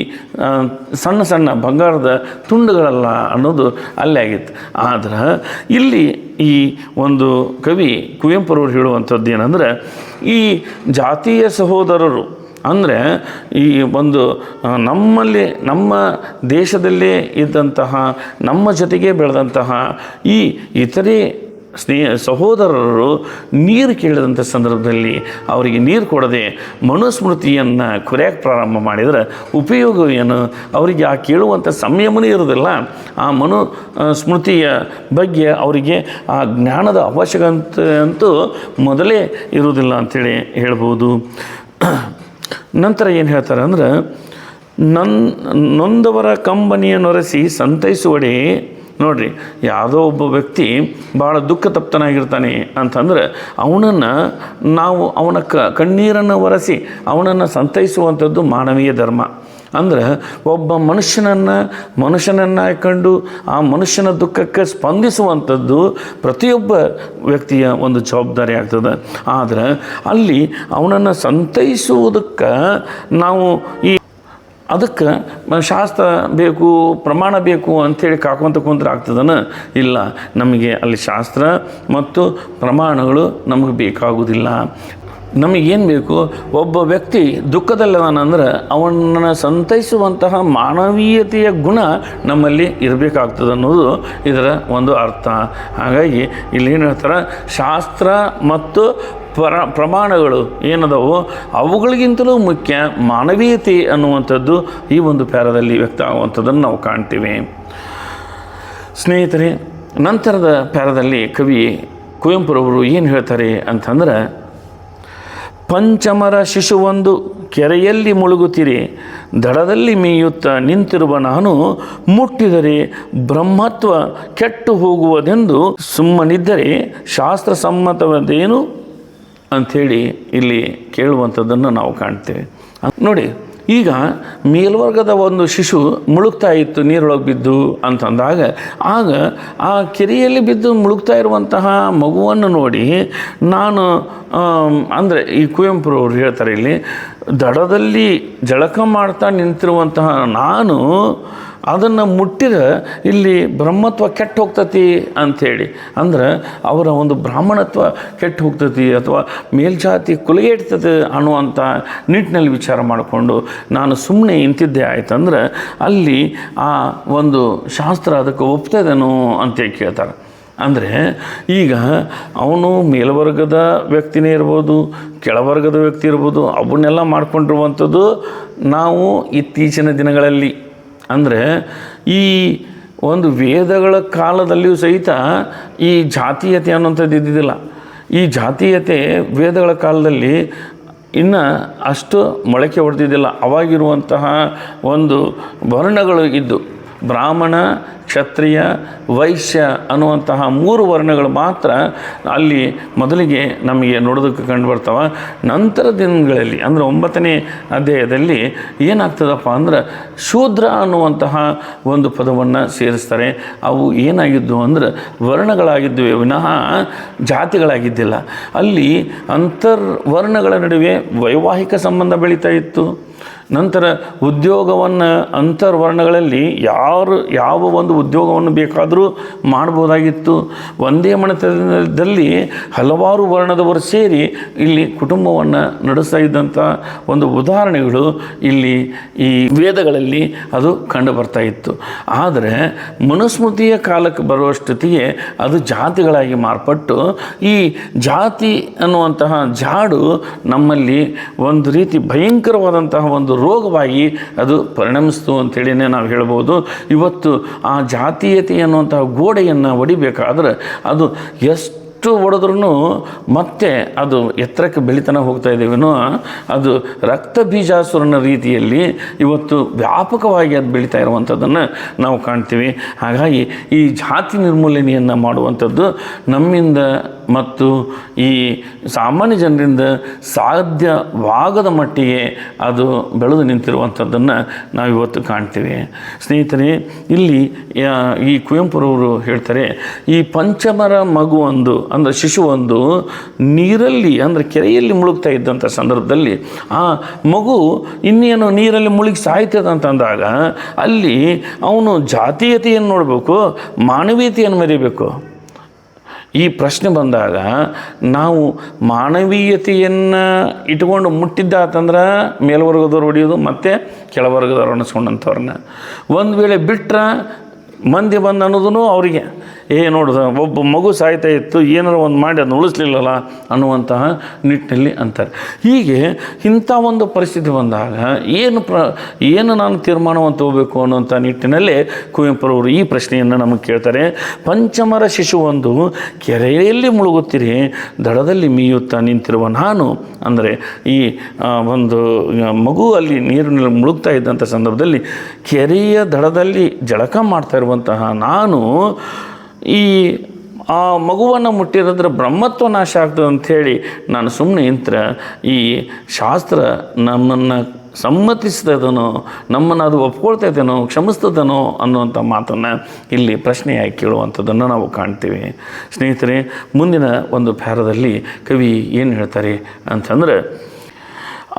ಸಣ್ಣ ಸಣ್ಣ ಬಂಗಾರದ ತುಂಡುಗಳಲ್ಲ ಅನ್ನೋದು ಅಲ್ಲೇ ಆಗಿತ್ತು. ಆದರೆ ಇಲ್ಲಿ ಈ ಒಂದು ಕವಿ ಕುವೆಂಪುರವರು ಹೇಳುವಂಥದ್ದು ಏನಂದರೆ, ಈ ಜಾತೀಯ ಸಹೋದರರು ಅಂದರೆ ಈ ಒಂದು ನಮ್ಮಲ್ಲಿ ನಮ್ಮ ದೇಶದಲ್ಲೇ ಇದ್ದಂತಹ ನಮ್ಮ ಜೊತೆಗೆ ಬೆಳೆದಂತಹ ಈ ಇತರೆ ಸಹೋದರರು ನೀರು ಕೇಳಿದಂಥ ಸಂದರ್ಭದಲ್ಲಿ ಅವರಿಗೆ ನೀರು ಕೊಡದೆ ಮನುಸ್ಮೃತಿಯನ್ನು ಕುರಿಯಕ್ಕೆ ಪ್ರಾರಂಭ ಮಾಡಿದರೆ ಉಪಯೋಗ ಏನು? ಅವರಿಗೆ ಆ ಕೇಳುವಂಥ ಸಂಯಮನೇ ಇರೋದಿಲ್ಲ. ಆ ಸ್ಮೃತಿಯ ಬಗ್ಗೆ ಅವರಿಗೆ ಆ ಜ್ಞಾನದ ಅವಶ್ಯಕತೆ ಅಂತೂ ಮೊದಲೇ ಇರುವುದಿಲ್ಲ ಅಂಥೇಳಿ ಹೇಳ್ಬೋದು. ನಂತರ ಏನು ಹೇಳ್ತಾರೆ ಅಂದ್ರೆ, ನೊಂದವರ ಕಂಬನಿಯ ನೊರೆಸಿ ಸಂತೈಸುವಡೆ. ನೋಡಿರಿ, ಯಾವುದೋ ಒಬ್ಬ ವ್ಯಕ್ತಿ ಭಾಳ ದುಃಖ ತಪ್ತನಾಗಿರ್ತಾನೆ ಅಂತಂದ್ರೆ ಅವನನ್ನು ನಾವು ಅವನ ಕಣ್ಣೀರನ್ನು ಒರೆಸಿ ಅವನನ್ನು ಸಂತೈಸುವಂಥದ್ದು ಮಾನವೀಯ ಧರ್ಮ. ಅಂದ್ರೆ ಒಬ್ಬ ಮನುಷ್ಯನನ್ನು ಕಂಡು ಆ ಮನುಷ್ಯನ ದುಃಖಕ್ಕೆ ಸ್ಪಂದಿಸುವಂಥದ್ದು ಪ್ರತಿಯೊಬ್ಬ ವ್ಯಕ್ತಿಯ ಒಂದು ಜವಾಬ್ದಾರಿ ಆಗ್ತದೆ. ಆದರೆ ಅಲ್ಲಿ ಅವನನ್ನು ಸಂತೈಸುವುದಕ್ಕೆ ನಾವು ಅದಕ್ಕೆ ಶಾಸ್ತ್ರ ಬೇಕು, ಪ್ರಮಾಣ ಬೇಕು ಅಂಥೇಳಿ ಕಾಕೊಂತ ಕುಂತ್ರೆ ಆಗ್ತದನ? ಇಲ್ಲ, ನಮಗೆ ಅಲ್ಲಿ ಶಾಸ್ತ್ರ ಮತ್ತು ಪ್ರಮಾಣಗಳು ನಮಗೆ ಬೇಕಾಗುವುದಿಲ್ಲ. ನಮಗೇನು ಬೇಕು? ಒಬ್ಬ ವ್ಯಕ್ತಿ ದುಃಖದಲ್ಲದಾನಂದ್ರೆ ಅವನನ್ನು ಸಂತೈಸುವಂತಹ ಮಾನವೀಯತೆಯ ಗುಣ ನಮ್ಮಲ್ಲಿ ಇರಬೇಕಾಗ್ತದೆ ಅನ್ನೋದು ಇದರ ಒಂದು ಅರ್ಥ. ಹಾಗಾಗಿ ಇಲ್ಲಿ ಏನು ಹೇಳ್ತಾರೆ, ಶಾಸ್ತ್ರ ಮತ್ತು ಪ್ರಮಾಣಗಳು ಏನದವು ಅವುಗಳಿಗಿಂತಲೂ ಮುಖ್ಯ ಮಾನವೀಯತೆ ಅನ್ನುವಂಥದ್ದು ಈ ಒಂದು ಪ್ಯಾರದಲ್ಲಿ ವ್ಯಕ್ತ ಆಗುವಂಥದ್ದನ್ನು ನಾವು ಕಾಣ್ತೀವಿ. ಸ್ನೇಹಿತರೆ, ನಂತರದ ಪ್ಯಾರದಲ್ಲಿ ಕವಿ ಕುವೆಂಪುರವರು ಏನು ಹೇಳ್ತಾರೆ ಅಂತಂದ್ರೆ, ಪಂಚಮರ ಶಿಶುವೊಂದು ಕೆರೆಯಲ್ಲಿ ಮುಳುಗುತ್ತಿರಿ, ದಡದಲ್ಲಿ ಮೀಯುತ್ತಾ ನಿಂತಿರುವ ನಾನು, ಮುಟ್ಟಿದರೆ ಬ್ರಹ್ಮತ್ವ ಕೆಟ್ಟು ಹೋಗುವುದೆಂದು ಸುಮ್ಮನಿದ್ದರೆ ಶಾಸ್ತ್ರಸಮ್ಮತವದೇನು ಅಂಥೇಳಿ ಇಲ್ಲಿ ಕೇಳುವಂಥದ್ದನ್ನು ನಾವು ಕಾಣ್ತೇವೆ. ನೋಡಿ, ಈಗ ಮೇಲ್ವರ್ಗದ ಒಂದು ಶಿಶು ಮುಳುಗ್ತಾ ಇತ್ತು ನೀರೊಳಗೆ ಬಿದ್ದು ಅಂತಂದಾಗ, ಆಗ ಆ ಕೆರೆಯಲ್ಲಿ ಬಿದ್ದು ಮುಳುಗ್ತಾ ಇರುವಂತಹ ಮಗುವನ್ನು ನೋಡಿ ನಾನು ಅಂದರೆ ಈ ಕುವೆಂಪುರವರು ಹೇಳ್ತಾರೆ ಇಲ್ಲಿ, ದಡದಲ್ಲಿ ಜಳಕ ಮಾಡ್ತಾ ನಿಂತಿರುವಂತಹ ನಾನು ಅದನ್ನು ಮುಟ್ಟಿದ ಇಲ್ಲಿ ಬ್ರಹ್ಮತ್ವ ಕೆಟ್ಟು ಹೋಗ್ತತಿ ಅಂಥೇಳಿ. ಅಂದ್ರೆ ಅವರ ಒಂದು ಬ್ರಾಹ್ಮಣತ್ವ ಕೆಟ್ಟು ಹೋಗ್ತತಿ ಅಥವಾ ಮೇಲ್ಜಾತಿ ಕುಲಗೆಡ್ತದೆ ಅನ್ನುವಂಥ ನಿಟ್ಟಿನಲ್ಲಿ ವಿಚಾರ ಮಾಡಿಕೊಂಡು ನಾನು ಸುಮ್ಮನೆ ನಿಂತಿದ್ದೆ ಆಯ್ತಂದ್ರೆ ಅಲ್ಲಿ ಆ ಒಂದು ಶಾಸ್ತ್ರ ಅದಕ್ಕೆ ಒಪ್ತದೇನೋ ಅಂತೇಳಿ ಕೇಳ್ತಾರೆ. ಅಂದರೆ ಈಗ ಅವನು ಮೇಲ್ವರ್ಗದ ವ್ಯಕ್ತಿನೇ ಇರ್ಬೋದು, ಕೆಳವರ್ಗದ ವ್ಯಕ್ತಿ ಇರ್ಬೋದು, ಅವನ್ನೆಲ್ಲ ಮಾಡ್ಕೊಂಡಿರುವಂಥದ್ದು ನಾವು ಇತ್ತೀಚಿನ ದಿನಗಳಲ್ಲಿ. ಅಂದರೆ ಈ ಒಂದು ವೇದಗಳ ಕಾಲದಲ್ಲಿಯೂ ಸಹಿತ ಈ ಜಾತೀಯತೆ ಅನ್ನುವಂಥದ್ದು ಇದ್ದಿದ್ದಿಲ್ಲ. ಈ ಜಾತೀಯತೆ ವೇದಗಳ ಕಾಲದಲ್ಲಿ ಇನ್ನು ಅಷ್ಟು ಮೊಳಕೆ ಹೊಡೆದಿದ್ದಿಲ್ಲ. ಅವಾಗಿರುವಂತಹ ಒಂದು ವರ್ಣಗಳು ಇದ್ದು, ಬ್ರಾಹ್ಮಣ, ಕ್ಷತ್ರಿಯ, ವೈಶ್ಯ ಅನ್ನುವಂತಹ 3 ವರ್ಣಗಳು ಮಾತ್ರ ಅಲ್ಲಿ ಮೊದಲಿಗೆ ನಮಗೆ ನೋಡೋದಕ್ಕೆ ಕಂಡು ಬರ್ತಾವೆ. ನಂತರ ದಿನಗಳಲ್ಲಿ ಅಂದರೆ 9ನೇ ಅಧ್ಯಾಯದಲ್ಲಿ ಏನಾಗ್ತದಪ್ಪ ಅಂದ್ರೆ ಶೂದ್ರ ಅನ್ನುವಂತಹ ಒಂದು ಪದವನ್ನು ಸೇರಿಸ್ತಾರೆ. ಅವು ಏನಾಗಿದ್ದು ಅಂದರೆ ವರ್ಣಗಳಾಗಿದ್ದುವೆ ವಿನಃ ಜಾತಿಗಳಾಗಿದ್ದಿಲ್ಲ. ಅಲ್ಲಿ ಅಂತರ್ವರ್ಣಗಳ ನಡುವೆ ವೈವಾಹಿಕ ಸಂಬಂಧ ಬೆಳೀತಾ ಇತ್ತು. ನಂತರ ಉದ್ಯೋಗವನ್ನು ಅಂತರ್ವರ್ಣಗಳಲ್ಲಿ ಯಾವ ಒಂದು ಉದ್ಯೋಗವನ್ನು ಬೇಕಾದರೂ ಮಾಡ್ಬೋದಾಗಿತ್ತು. ಒಂದೇ ಮನೆತನದಲ್ಲಿ ಹಲವಾರು ವರ್ಣದವರು ಸೇರಿ ಇಲ್ಲಿ ಕುಟುಂಬವನ್ನು ನಡೆಸ್ತಾ ಇದ್ದಂಥ ಒಂದು ಉದಾಹರಣೆಗಳು ಇಲ್ಲಿ ಈ ವೇದಗಳಲ್ಲಿ ಅದು ಕಂಡು ಬರ್ತಾ ಇತ್ತು. ಆದರೆ ಮನುಸ್ಮೃತಿಯ ಕಾಲಕ್ಕೆ ಬರುವಷ್ಟೊತ್ತಿಗೆ ಅದು ಜಾತಿಗಳಾಗಿ ಮಾರ್ಪಟ್ಟು ಈ ಜಾತಿ ಅನ್ನುವಂತಹ ಜಾಡು ನಮ್ಮಲ್ಲಿ ಒಂದು ರೀತಿ ಭಯಂಕರವಾದಂತಹ ಒಂದು ರೋಗವಾಗಿ ಅದು ಪರಿಣಮಿಸ್ತು ಅಂಥೇಳಿನೇ ನಾವು ಹೇಳ್ಬೋದು. ಇವತ್ತು ಆ ಜಾತೀಯತೆ ಅನ್ನುವಂತಹ ಗೋಡೆಯನ್ನು ಒಡಿಬೇಕಾದ್ರೆ ಅದು ಎಷ್ಟು ಹೊಡೆದ್ರೂ ಮತ್ತೆ ಅದು ಎತ್ತರಕ್ಕೆ ಬೆಳಿತನ ಹೋಗ್ತಾ ಇದ್ದೇವೇನೋ, ಅದು ರಕ್ತ ಬೀಜಾಸುರನ ರೀತಿಯಲ್ಲಿ ಇವತ್ತು ವ್ಯಾಪಕವಾಗಿ ಅದು ಬೆಳೀತಾ ಇರುವಂಥದ್ದನ್ನು ನಾವು ಕಾಣ್ತೀವಿ. ಹಾಗಾಗಿ ಈ ಜಾತಿ ನಿರ್ಮೂಲನೆಯನ್ನು ಮಾಡುವಂಥದ್ದು ನಮ್ಮಿಂದ ಮತ್ತು ಈ ಸಾಮಾನ್ಯ ಜನರಿಂದ ಸಾಧ್ಯವಾಗದ ಮಟ್ಟಿಗೆ ಅದು ಬೆಳೆದು ನಿಂತಿರುವಂಥದ್ದನ್ನು ನಾವು ಇವತ್ತು ಕಾಣ್ತೀವಿ. ಸ್ನೇಹಿತರೆ, ಇಲ್ಲಿ ಈ ಕುವೆಂಪುರವರು ಹೇಳ್ತಾರೆ, ಈ ಪಂಚಮರ ಮಗುವೊಂದು ಅಂದರೆ ಶಿಶುವೊಂದು ನೀರಲ್ಲಿ ಅಂದರೆ ಕೆರೆಯಲ್ಲಿ ಮುಳುಗ್ತಾ ಇದ್ದಂಥ ಸಂದರ್ಭದಲ್ಲಿ ಆ ಮಗು ಇನ್ನೇನು ನೀರಲ್ಲಿ ಮುಳುಗಿ ಸಾಯ್ತದೆ ಅಂತಂದಾಗ ಅಲ್ಲಿ ಅವನು ಜಾತೀಯತೆಯನ್ನು ನೋಡಬೇಕು, ಮಾನವೀಯತೆಯನ್ನು ಮೆರಿಬೇಕು. ಈ ಪ್ರಶ್ನೆ ಬಂದಾಗ ನಾವು ಮಾನವೀಯತೆಯನ್ನು ಇಟ್ಕೊಂಡು ಮುಟ್ಟಿದ್ದಾತಂದ್ರೆ ಮೇಲ್ವರ್ಗದವ್ರು ಹೊಡೆಯೋದು ಮತ್ತು ಕೆಳವರ್ಗದವ್ರು ಅನ್ನಿಸ್ಕೊಂಡಂಥವ್ರನ್ನ ಒಂದು ವೇಳೆ ಬಿಟ್ಟರೆ ಮಂದಿ ಬಂದು ಅನ್ನೋದೂ ಅವರಿಗೆ ನೋಡ್ದ ಒಬ್ಬ ಮಗು ಸಾಯ್ತಾ ಇತ್ತು ಏನಾರು ಒಂದು ಮಾಡಿ ಅದನ್ನ ಉಳಿಸ್ಲಿಲ್ಲಲ್ಲ ಅನ್ನುವಂತಹ ನಿಟ್ಟಿನಲ್ಲಿ ಅಂತಾರೆ. ಹೀಗೆ ಇಂಥ ಒಂದು ಪರಿಸ್ಥಿತಿ ಬಂದಾಗ ಏನು ನಾನು ತೀರ್ಮಾನವನ್ನು ತಗೋಬೇಕು ಅನ್ನುವಂಥ ನಿಟ್ಟಿನಲ್ಲೇ ಕುವೆಂಪುರವರು ಈ ಪ್ರಶ್ನೆಯನ್ನು ನಮಗೆ ಕೇಳ್ತಾರೆ. ಪಂಚಮರ ಶಿಶುವೊಂದು ಕೆರೆಯಲ್ಲಿ ಮುಳುಗುತ್ತೀರಿ, ದಡದಲ್ಲಿ ಮೀಯುತ್ತಾ ನಿಂತಿರುವ ನಾನು. ಅಂದರೆ ಈ ಒಂದು ಮಗು ಅಲ್ಲಿ ನೀರಿನಲ್ಲಿ ಮುಳುಗ್ತಾ ಇದ್ದಂಥ ಸಂದರ್ಭದಲ್ಲಿ ಕೆರೆಯ ದಡದಲ್ಲಿ ಜಳಕ ಮಾಡ್ತಾ ಇರುವಂತಹ ನಾನು ಈ ಆ ಮಗುವನ್ನು ಮುಟ್ಟಿರೋದ್ರೆ ಬ್ರಹ್ಮತ್ವ ನಾಶ ಆಗ್ತದೆ ಅಂಥೇಳಿ ನಾನು ಸುಮ್ಮನೆ ಇಂತ್ರ ಈ ಶಾಸ್ತ್ರ ನಮ್ಮನ್ನು ಸಮ್ಮತಿಸ್ತದನೋ, ನಮ್ಮನ್ನು ಅದು ಒಪ್ಕೊಳ್ತೈತೇನೋ, ಕ್ಷಮಿಸ್ತದನೋ ಅನ್ನುವಂಥ ಮಾತನ್ನು ಇಲ್ಲಿ ಪ್ರಶ್ನೆಯಾಗಿ ಕೇಳುವಂಥದ್ದನ್ನು ನಾವು ಕಾಣ್ತೀವಿ. ಸ್ನೇಹಿತರೆ, ಮುಂದಿನ ಒಂದು ಪ್ಯಾರದಲ್ಲಿ ಕವಿ ಏನು ಹೇಳ್ತಾರೆ ಅಂತಂದ್ರೆ,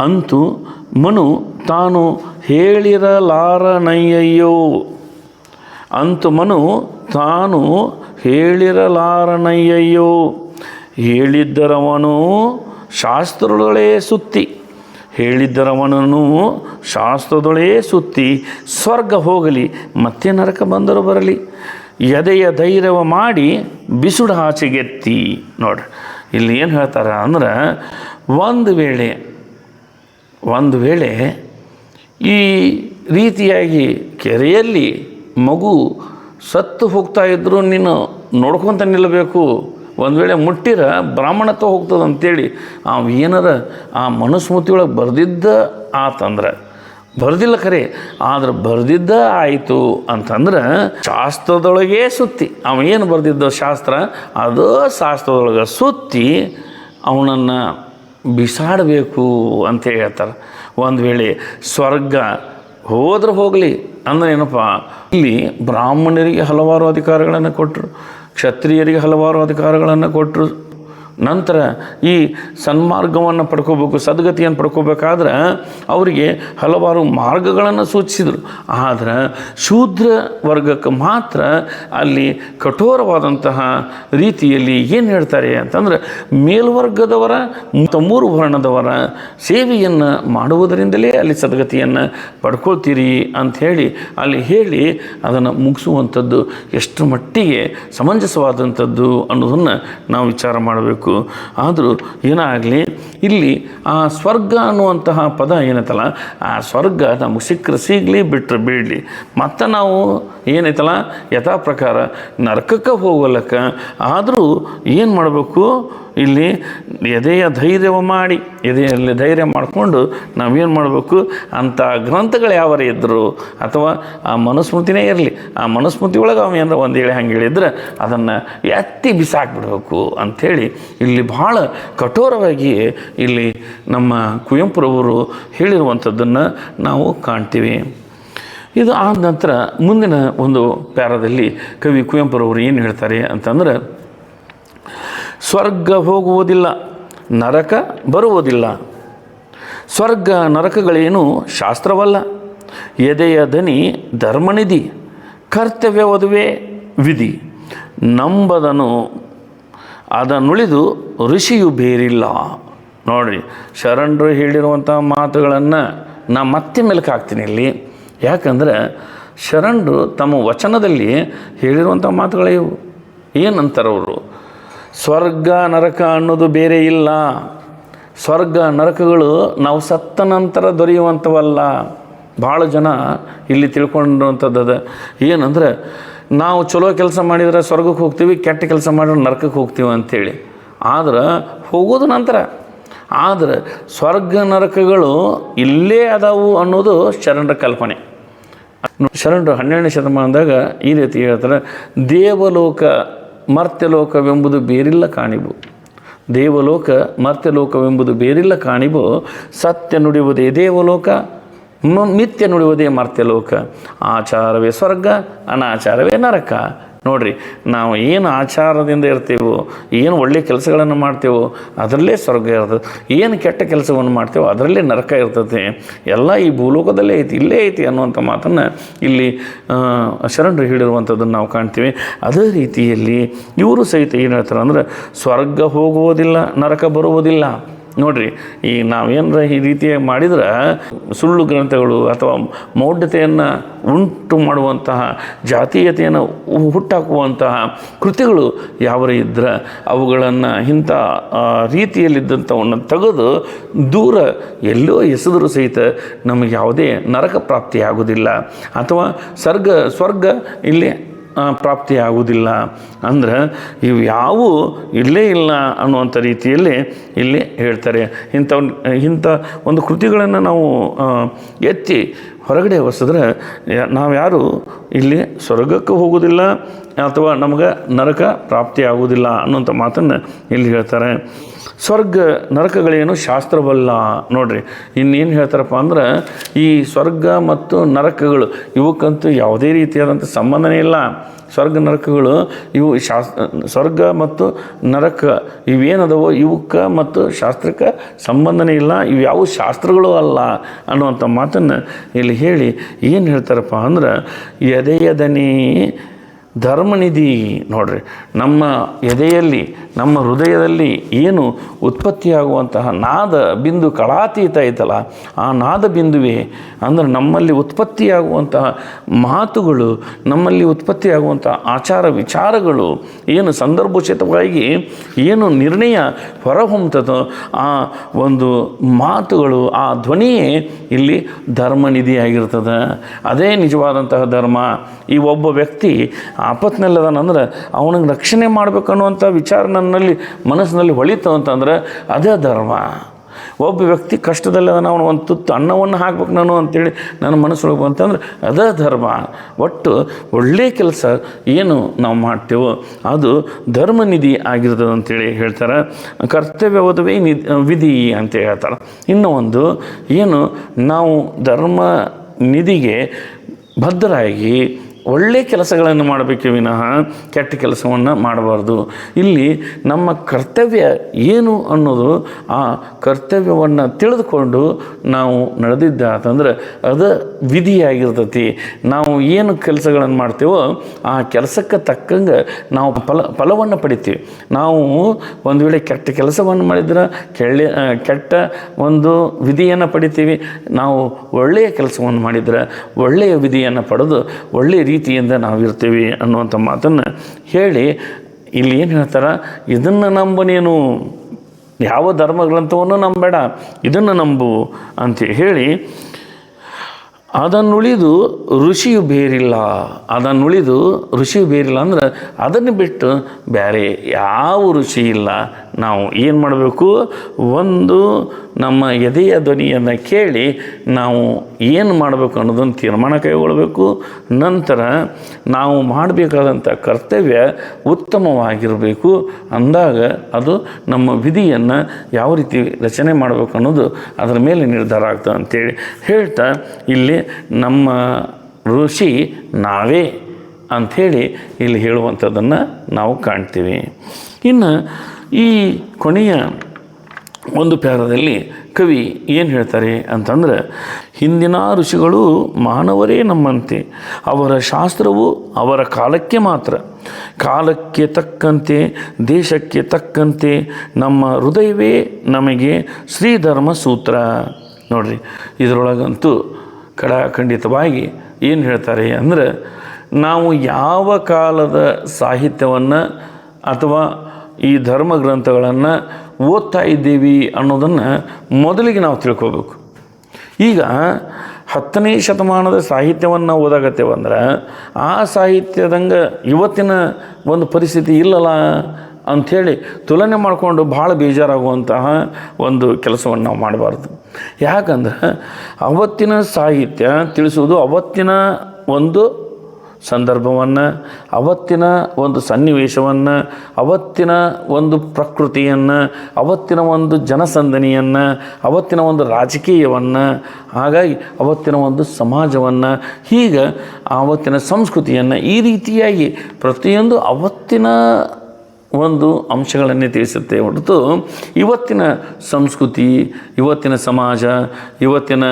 ಅಂತೂ ಮನು ತಾನು ಹೇಳಿರಲಾರನಯ್ಯಯ್ಯೋ, ಅಂತು ಮನು ತಾನು ಹೇಳಿರಲಾರನಯ್ಯಯ್ಯೋ, ಹೇಳಿದ್ದರವನು ಶಾಸ್ತ್ರದೊಳೇ ಸುತ್ತಿ, ಹೇಳಿದ್ದರವನನು ಶಾಸ್ತ್ರದೊಳೇ ಸುತ್ತಿ ಸ್ವರ್ಗ ಹೋಗಲಿ ಮತ್ತೆ ನರಕ ಬಂದರೂ ಬರಲಿ, ಎದೆಯ ಧೈರ್ಯವ ಮಾಡಿ ಬಿಸುಡ ಆಚೆಗೆತ್ತಿ. ನೋಡ್ರಿ ಇಲ್ಲಿ ಏನು ಹೇಳ್ತಾರೆ ಅಂದ್ರೆ, ಒಂದು ವೇಳೆ ಈ ರೀತಿಯಾಗಿ ಕೆರೆಯಲ್ಲಿ ಮಗು ಸತ್ತು ಹೋಗ್ತಾ ಇದ್ದರೂ ನೀನು ನೋಡ್ಕೊತ ನಿಲ್ಲಬೇಕು. ಒಂದು ವೇಳೆ ಮುಟ್ಟಿರ ಬ್ರಾಹ್ಮಣತ್ವ ಹೋಗ್ತದೆ ಅಂತೇಳಿ ಏನಾರ ಆ ಮನುಸ್ಮೃತಿಯೊಳಗೆ ಬರೆದಿದ್ದ ಆತಂದ್ರೆ, ಬರೆದಿಲ್ಲ ಖರೆ ಆದ್ರೆ ಬರೆದಿದ್ದ ಆಯಿತು ಅಂತಂದ್ರೆ ಶಾಸ್ತ್ರದೊಳಗೇ ಸುತ್ತಿ ಏನು ಬರೆದಿದ್ದ ಶಾಸ್ತ್ರ ಅದು ಶಾಸ್ತ್ರದೊಳಗೆ ಸುತ್ತಿ ಅವನನ್ನು ಬಿಸಾಡಬೇಕು ಅಂತೇಳಿ ಹೇಳ್ತಾರೆ. ಒಂದು ವೇಳೆ ಸ್ವರ್ಗ ಹೋದ್ರೆ ಹೋಗಲಿ ಅಂದರೆ ಏನಪ್ಪ, ಇಲ್ಲಿ ಬ್ರಾಹ್ಮಣರಿಗೆ ಹಲವಾರು ಅಧಿಕಾರಗಳನ್ನು ಕೊಟ್ಟರು, ಕ್ಷತ್ರಿಯರಿಗೆ ಹಲವಾರು ಅಧಿಕಾರಗಳನ್ನು ಕೊಟ್ಟರು. ನಂತರ ಈ ಸನ್ಮಾರ್ಗವನ್ನು ಪಡ್ಕೋಬೇಕು, ಸದ್ಗತಿಯನ್ನು ಪಡ್ಕೋಬೇಕಾದ್ರೆ ಅವರಿಗೆ ಹಲವಾರು ಮಾರ್ಗಗಳನ್ನು ಸೂಚಿಸಿದರು. ಆದರೆ ಶೂದ್ರ ವರ್ಗಕ್ಕೆ ಮಾತ್ರ ಅಲ್ಲಿ ಕಠೋರವಾದಂತಹ ರೀತಿಯಲ್ಲಿ ಏನು ಹೇಳ್ತಾರೆ ಅಂತಂದರೆ, ಮೇಲ್ವರ್ಗದವರ ಮೂರು ವರ್ಣದವರ ಸೇವೆಯನ್ನು ಮಾಡುವುದರಿಂದಲೇ ಅಲ್ಲಿ ಸದ್ಗತಿಯನ್ನು ಪಡ್ಕೊಳ್ತೀರಿ ಅಂಥೇಳಿ ಅಲ್ಲಿ ಹೇಳಿ ಅದನ್ನು ಮುಗಿಸುವಂಥದ್ದು ಎಷ್ಟು ಮಟ್ಟಿಗೆ ಸಮಂಜಸವಾದಂಥದ್ದು ಅನ್ನೋದನ್ನು ನಾವು ವಿಚಾರ ಮಾಡಬೇಕು. ಆದರೂ ಏನಾಗಲಿ ಇಲ್ಲಿ ಆ ಸ್ವರ್ಗ ಅನ್ನುವಂತಹ ಪದ ಏನೈತಲ್ಲ, ಆ ಸ್ವರ್ಗ ನಮಗೆ ಸಿಗಲಿ ಬಿಟ್ಟರೆ ಬೀಳಲಿ, ಮತ್ತು ನಾವು ಏನೈತಲ್ಲ ಯಥಾ ಪ್ರಕಾರ ನರಕಕ್ಕೆ ಹೋಗಲಕ್ಕ. ಆದರೂ ಏನು ಮಾಡಬೇಕು, ಇಲ್ಲಿ ಎದೆಯ ಧೈರ್ಯವ ಮಾಡಿ, ಎದೆಯಲ್ಲಿ ಧೈರ್ಯ ಮಾಡಿಕೊಂಡು ನಾವೇನು ಮಾಡಬೇಕು, ಅಂಥ ಗ್ರಂಥಗಳು ಯಾವರೇ ಇದ್ದರು ಅಥವಾ ಆ ಮನುಸ್ಮೃತಿನೇ ಇರಲಿ, ಆ ಮನುಸ್ಮೃತಿ ಒಳಗೆ ಅವ ಏನಾರ ಒಂದು ಹೇಳಿ ಹಂಗೆ ಹೇಳಿದ್ರೆ ಅದನ್ನು ಎತ್ತಿ ಬಿಸಾಕ್ಬಿಡ್ಬೇಕು ಅಂಥೇಳಿ ಇಲ್ಲಿ ಭಾಳ ಕಠೋರವಾಗಿ ಇಲ್ಲಿ ನಮ್ಮ ಕುವೆಂಪುರವರು ಹೇಳಿರುವಂಥದ್ದನ್ನು ನಾವು ಕಾಣ್ತೀವಿ. ಇದು ಆದ ನಂತರ ಮುಂದಿನ ಒಂದು ಪ್ಯಾರದಲ್ಲಿ ಕವಿ ಕುವೆಂಪುರವರು ಏನು ಹೇಳ್ತಾರೆ ಅಂತಂದ್ರೆ, ಸ್ವರ್ಗ ಹೋಗುವುದಿಲ್ಲ, ನರಕ ಬರುವುದಿಲ್ಲ, ಸ್ವರ್ಗ ನರಕಗಳೇನು ಶಾಸ್ತ್ರವಲ್ಲ, ಎದೆಯ ದನಿ ಧರ್ಮನಿಧಿ, ಕರ್ತವ್ಯವದುವೆ ವಿಧಿ, ನಂಬದನು ಅದನ್ನುಳಿದು ಋಷಿಯು ಬೇರಿಲ್ಲ. ನೋಡಿರಿ, ಶರಣರು ಹೇಳಿರುವಂಥ ಮಾತುಗಳನ್ನು ನಾ ಮತ್ತೆ ಮೆಲುಕು ಹಾಕ್ತೀನಿ ಇಲ್ಲಿ. ಯಾಕಂದ್ರೆ ಶರಣರು ತಮ್ಮ ವಚನದಲ್ಲಿ ಹೇಳಿರುವಂಥ ಮಾತುಗಳೇ ಇವು. ಏನಂತಾರೆ ಅವರು, ಸ್ವರ್ಗ ನರಕ ಅನ್ನೋದು ಬೇರೆ ಇಲ್ಲ, ಸ್ವರ್ಗ ನರಕಗಳು ನಾವು ಸತ್ತ ನಂತರ ದೊರೆಯುವಂಥವಲ್ಲ. ಭಾಳ ಜನ ಇಲ್ಲಿ ತಿಳ್ಕೊಂಡಿರುವಂಥದ್ದು ಏನಂದ್ರೆ, ನಾವು ಚಲೋ ಕೆಲಸ ಮಾಡಿದರೆ ಸ್ವರ್ಗಕ್ಕೆ ಹೋಗ್ತೀವಿ, ಕೆಟ್ಟ ಕೆಲಸ ಮಾಡಿದ್ರೆ ನರಕಕ್ಕೆ ಹೋಗ್ತೀವಿ ಅಂಥೇಳಿ. ಆದ್ರೆ ಹೋಗೋದು ನಂತರ. ಆದರೆ ಸ್ವರ್ಗ ನರಕಗಳು ಇಲ್ಲೇ ಅದಾವು ಅನ್ನೋದು ಶರಣರ ಕಲ್ಪನೆ. ಶರಣರು 12ನೇ ಶತಮಾನದಾಗ ಈ ರೀತಿ ಹೇಳ್ತಾರೆ, ದೇವಲೋಕ ಮರ್ತ್ಯಲೋಕವೆಂಬುದು ಬೇರಿಲ್ಲ ಕಾಣಿಬು, ದೇವಲೋಕ ಮರ್ತ್ಯಲೋಕವೆಂಬುದು ಬೇರಿಲ್ಲ ಕಾಣಿಬು, ಸತ್ಯ ನುಡಿಯುವುದೇ ದೇವಲೋಕ, ಮಿಥ್ಯ ನುಡಿಯುವುದೇ ಮರ್ತ್ಯಲೋಕ, ಆಚಾರವೇ ಸ್ವರ್ಗ, ಅನಾಚಾರವೇ ನರಕ. ನೋಡಿರಿ, ನಾವು ಏನು ಆಚಾರದಿಂದ ಇರ್ತೀವೋ, ಏನು ಒಳ್ಳೆಯ ಕೆಲಸಗಳನ್ನು ಮಾಡ್ತೇವೋ ಅದರಲ್ಲೇ ಸ್ವರ್ಗ ಇರ್ತದೆ, ಏನು ಕೆಟ್ಟ ಕೆಲಸವನ್ನು ಮಾಡ್ತೇವೋ ಅದರಲ್ಲೇ ನರಕ ಇರ್ತದೆ. ಎಲ್ಲ ಈ ಭೂಲೋಕದಲ್ಲೇ ಐತಿ, ಇಲ್ಲೇ ಐತಿ ಅನ್ನುವಂಥ ಮಾತನ್ನು ಇಲ್ಲಿ ಶರಣರು ಹೇಳಿರುವಂಥದ್ದನ್ನು ನಾವು ಕಾಣ್ತೀವಿ. ಅದೇ ರೀತಿಯಲ್ಲಿ ಇವರು ಸಹಿತ ಏನು ಹೇಳ್ತಾರೆ ಅಂದರೆ, ಸ್ವರ್ಗ ಹೋಗುವುದಿಲ್ಲ, ನರಕ ಬರುವುದಿಲ್ಲ. ನೋಡಿರಿ, ಈ ನಾವೇನರ ಈ ರೀತಿಯಾಗಿ ಮಾಡಿದ್ರೆ ಸುಳ್ಳು ಗ್ರಂಥಗಳು ಅಥವಾ ಮೌಢ್ಯತೆಯನ್ನು ಉಂಟು ಮಾಡುವಂತಹ, ಜಾತೀಯತೆಯನ್ನು ಹುಟ್ಟಾಕುವಂತಹ ಕೃತಿಗಳು ಯಾವ ಇದ್ದರೆ ಅವುಗಳನ್ನು ಇಂಥ ರೀತಿಯಲ್ಲಿದ್ದಂಥವನ್ನು ತೆಗೆದು ದೂರ ಎಲ್ಲೋ ಎಸೆದರೂ ಸಹಿತ ನಮಗೆ ಯಾವುದೇ ನರಕ ಪ್ರಾಪ್ತಿಯಾಗುವುದಿಲ್ಲ ಅಥವಾ ಸ್ವರ್ಗ ಇಲ್ಲಿ ಪ್ರಾಪ್ತಿಯಾಗುವುದಿಲ್ಲ. ಅಂದ್ರೆ ಇವು ಯಾವುವು ಇಲ್ಲೇ ಇಲ್ಲ ಅನ್ನುವಂಥ ರೀತಿಯಲ್ಲಿ ಇಲ್ಲಿ ಹೇಳ್ತಾರೆ. ಇಂಥ ಒಂದು ಕೃತಿಗಳನ್ನು ನಾವು ಎತ್ತಿ ಹೊರಗಡೆ ಹೊಸದ್ರೆ ನಾವು ಯಾರು ಇಲ್ಲಿ ಸ್ವರ್ಗಕ್ಕೆ ಹೋಗೋದಿಲ್ಲ ಅಥವಾ ನಮಗೆ ನರಕ ಪ್ರಾಪ್ತಿಯಾಗುವುದಿಲ್ಲ ಅನ್ನುವಂಥ ಮಾತನ್ನು ಇಲ್ಲಿ ಹೇಳ್ತಾರೆ. ಸ್ವರ್ಗ ನರಕಗಳೇನು ಶಾಸ್ತ್ರವಲ್ಲ. ನೋಡಿರಿ, ಇನ್ನೇನು ಹೇಳ್ತಾರಪ್ಪ ಅಂದ್ರೆ, ಈ ಸ್ವರ್ಗ ಮತ್ತು ನರಕಗಳು ಇವಕ್ಕಂತೂ ಯಾವುದೇ ರೀತಿಯಾದಂಥ ಸಂಬಂಧನೇ ಇಲ್ಲ. ಸ್ವರ್ಗ ನರಕಗಳು ಇವು ಸ್ವರ್ಗ ಮತ್ತು ನರಕ ಇವೇನದವೋ ಇವಕ್ಕೆ ಮತ್ತು ಶಾಸ್ತ್ರಕ್ಕೆ ಸಂಬಂಧನೇ ಇಲ್ಲ, ಇವು ಯಾವ ಶಾಸ್ತ್ರಗಳು ಅಲ್ಲ ಅನ್ನುವಂಥ ಮಾತನ್ನು ಇಲ್ಲಿ ಹೇಳಿ ಏನು ಹೇಳ್ತಾರಪ್ಪ ಅಂದ್ರೆ, ಎದೆಯದನೇ ಧರ್ಮನಿಧಿ. ನೋಡ್ರಿ, ನಮ್ಮ ಎದೆಯಲ್ಲಿ, ನಮ್ಮ ಹೃದಯದಲ್ಲಿ ಏನು ಉತ್ಪತ್ತಿಯಾಗುವಂತಹ ನಾದ ಬಿಂದು ಕಳಾತೀತ ಐತಲ್ಲ, ಆ ನಾದ ಬಿಂದುವೆ ಅಂದರೆ ನಮ್ಮಲ್ಲಿ ಉತ್ಪತ್ತಿಯಾಗುವಂತಹ ಮಾತುಗಳು, ನಮ್ಮಲ್ಲಿ ಉತ್ಪತ್ತಿಯಾಗುವಂತಹ ಆಚಾರ ವಿಚಾರಗಳು ಏನು ಸಂದರ್ಭೋಚಿತವಾಗಿ ಏನು ನಿರ್ಣಯ ಹೊರಹೊಮ್ಮತದೋ ಆ ಒಂದು ಮಾತುಗಳು, ಆ ಧ್ವನಿಯೇ ಇಲ್ಲಿ ಧರ್ಮನಿಧಿಯಾಗಿರ್ತದೆ. ಅದೇ ನಿಜವಾದಂತಹ ಧರ್ಮ. ಈ ಒಬ್ಬ ವ್ಯಕ್ತಿ ಆಪತ್ನಲ್ಲದಾನಂದ್ರೆ ಅವನಿಗೆ ರಕ್ಷಣೆ ಮಾಡಬೇಕನ್ನುವಂಥ ವಿಚಾರ ನನ್ನಲ್ಲಿ ಮನಸ್ಸಿನಲ್ಲಿ ಹೊಳಿತು ಅಂತಂದ್ರೆ ಅದೇ ಧರ್ಮ. ಒಬ್ಬ ವ್ಯಕ್ತಿ ಕಷ್ಟದಲ್ಲದಾನ, ಅವನು ಒಂದು ತುತ್ತು ಅನ್ನವನ್ನು ಹಾಕ್ಬೇಕು ನಾನು ಅಂತೇಳಿ ನನ್ನ ಮನಸ್ಸೊಳಗೆ ಬಂತಂದ್ರೆ ಅದೇ ಧರ್ಮ. ಒಟ್ಟು ಒಳ್ಳೆಯ ಕೆಲಸ ಏನು ನಾವು ಮಾಡ್ತೇವೋ ಅದು ಧರ್ಮನಿಧಿ ಆಗಿರ್ತದೆ ಅಂತೇಳಿ ಹೇಳ್ತಾರೆ. ಕರ್ತವ್ಯವದವೇ ವಿಧಿ ಅಂತ ಹೇಳ್ತಾರೆ. ಇನ್ನೂ ಒಂದು ಏನು, ನಾವು ಧರ್ಮ ನಿಧಿಗೆ ಬದ್ಧರಾಗಿ ಒಳ್ಳೆಯ ಕೆಲಸಗಳನ್ನು ಮಾಡಬೇಕೆ ವಿನಃ ಕೆಟ್ಟ ಕೆಲಸವನ್ನು ಮಾಡಬಾರ್ದು. ಇಲ್ಲಿ ನಮ್ಮ ಕರ್ತವ್ಯ ಏನು ಅನ್ನೋದು, ಆ ಕರ್ತವ್ಯವನ್ನು ತಿಳಿದುಕೊಂಡು ನಾವು ನಡೆದಿದ್ದಾತಂದ್ರೆ ಅದು ವಿಧಿಯಾಗಿರ್ತೈತಿ. ನಾವು ಏನು ಕೆಲಸಗಳನ್ನು ಮಾಡ್ತೇವೋ ಆ ಕೆಲಸಕ್ಕೆ ತಕ್ಕಂಗೆ ನಾವು ಫಲವನ್ನು ಪಡಿತೀವಿ. ನಾವು ಒಂದು ವೇಳೆ ಕೆಟ್ಟ ಕೆಲಸವನ್ನು ಮಾಡಿದ್ರೆ ಕೆಟ್ಟ ಒಂದು ವಿಧಿಯನ್ನು ಪಡಿತೀವಿ. ನಾವು ಒಳ್ಳೆಯ ಕೆಲಸವನ್ನು ಮಾಡಿದರೆ ಒಳ್ಳೆಯ ವಿಧಿಯನ್ನು ಪಡೆದು ಒಳ್ಳೆಯ ರೀತಿಯಿಂದ ನಾವಿರ್ತೀವಿ ಅನ್ನುವಂಥ ಮಾತನ್ನು ಹೇಳಿ ಇಲ್ಲಿ ಏನು ಹೇಳ್ತಾರೆ, ಇದನ್ನು ನಂಬು, ನೀನು ಯಾವ ಧರ್ಮಗ್ರಂಥವನ್ನು ನಂಬೇಡ, ಇದನ್ನು ನಂಬು ಅಂತ ಹೇಳಿ, ಅದನ್ನುಳಿದು ಋಷಿಯು ಬೇರಿಲ್ಲ. ಋಷಿಯು ಬೇರಿಲ್ಲ ಅಂದ್ರೆ ಅದನ್ನು ಬಿಟ್ಟು ಬೇರೆ ಯಾವ ಋಷಿ ಇಲ್ಲ. ನಾವು ಏನು ಮಾಡಬೇಕು, ಒಂದು ನಮ್ಮ ಎದೆಯ ಧ್ವನಿಯನ್ನು ಕೇಳಿ ನಾವು ಏನು ಮಾಡಬೇಕು ಅನ್ನೋದನ್ನು ತೀರ್ಮಾನ ಕೈಗೊಳ್ಳಬೇಕು. ನಂತರ ನಾವು ಮಾಡಬೇಕಾದಂಥ ಕರ್ತವ್ಯ ಉತ್ತಮವಾಗಿರಬೇಕು. ಅಂದಾಗ ಅದು ನಮ್ಮ ವಿಧಿಯನ್ನು ಯಾವ ರೀತಿ ರಚನೆ ಮಾಡಬೇಕು ಅನ್ನೋದು ಅದರ ಮೇಲೆ ನಿರ್ಧಾರ ಆಗ್ತದೆ ಅಂತೇಳಿ ಹೇಳ್ತಾ ಇಲ್ಲಿ ನಮ್ಮ ಋಷಿ ನಾವೇ ಅಂಥೇಳಿ ಇಲ್ಲಿ ಹೇಳುವಂಥದ್ದನ್ನು ನಾವು ಕಾಣ್ತೀವಿ. ಇನ್ನು ಈ ಕೊನೆಯ ಒಂದು ಪ್ಯಾರದಲ್ಲಿ ಕವಿ ಏನು ಹೇಳ್ತಾರೆ ಅಂತಂದ್ರೆ, ಹಿಂದಿನ ಋಷಿಗಳು ಮಾನವರೇ ನಮ್ಮಂತೆ, ಅವರ ಶಾಸ್ತ್ರವು ಅವರ ಕಾಲಕ್ಕೆ ಮಾತ್ರ, ಕಾಲಕ್ಕೆ ತಕ್ಕಂತೆ ದೇಶಕ್ಕೆ ತಕ್ಕಂತೆ ನಮ್ಮ ಹೃದಯವೇ ನಮಗೆ ಶ್ರೀಧರ್ಮ ಸೂತ್ರ. ನೋಡ್ರಿ, ಇದರೊಳಗಂತೂ ಖಂಡಿತವಾಗಿ ಏನು ಹೇಳ್ತಾರೆ ಅಂದರೆ, ನಾವು ಯಾವ ಕಾಲದ ಸಾಹಿತ್ಯವನ್ನು ಅಥವಾ ಈ ಧರ್ಮ ಗ್ರಂಥಗಳನ್ನು ಓದ್ತಾ ಇದ್ದೀವಿ ಅನ್ನೋದನ್ನು ಮೊದಲಿಗೆ ನಾವು ತಿಳ್ಕೋಬೇಕು. ಈಗ 10ನೇ ಶತಮಾನದ ಸಾಹಿತ್ಯವನ್ನು ಓದಾಗತ್ತೇವಂದ್ರೆ ಆ ಸಾಹಿತ್ಯದಂಗೆ ಇವತ್ತಿನ ಒಂದು ಪರಿಸ್ಥಿತಿ ಇಲ್ಲಲ್ಲ ಅಂಥೇಳಿ ತುಲನೆ ಮಾಡಿಕೊಂಡು ಭಾಳ ಬೇಜಾರಾಗುವಂತಹ ಒಂದು ಕೆಲಸವನ್ನು ನಾವು ಮಾಡಬಾರ್ದು. ಯಾಕಂದ್ರೆ ಅವತ್ತಿನ ಸಾಹಿತ್ಯ ತಿಳಿಸುವುದು ಅವತ್ತಿನ ಒಂದು ಸಂದರ್ಭವನ್ನು, ಅವತ್ತಿನ ಒಂದು ಸನ್ನಿವೇಶವನ್ನು, ಅವತ್ತಿನ ಒಂದು ಪ್ರಕೃತಿಯನ್ನು, ಅವತ್ತಿನ ಒಂದು ಜನಸಂದಣಿಯನ್ನು, ಅವತ್ತಿನ ಒಂದು ರಾಜಕೀಯವನ್ನು, ಹಾಗಾಗಿ ಅವತ್ತಿನ ಒಂದು ಸಮಾಜವನ್ನು, ಹೀಗೆ ಆವತ್ತಿನ ಸಂಸ್ಕೃತಿಯನ್ನು, ಈ ರೀತಿಯಾಗಿ ಪ್ರತಿಯೊಂದು ಅವತ್ತಿನ ಒಂದು ಅಂಶಗಳನ್ನೇ ತಿಳಿಸುತ್ತೆ ಹೊರತು ಇವತ್ತಿನ ಸಂಸ್ಕೃತಿ, ಇವತ್ತಿನ ಸಮಾಜ, ಇವತ್ತಿನ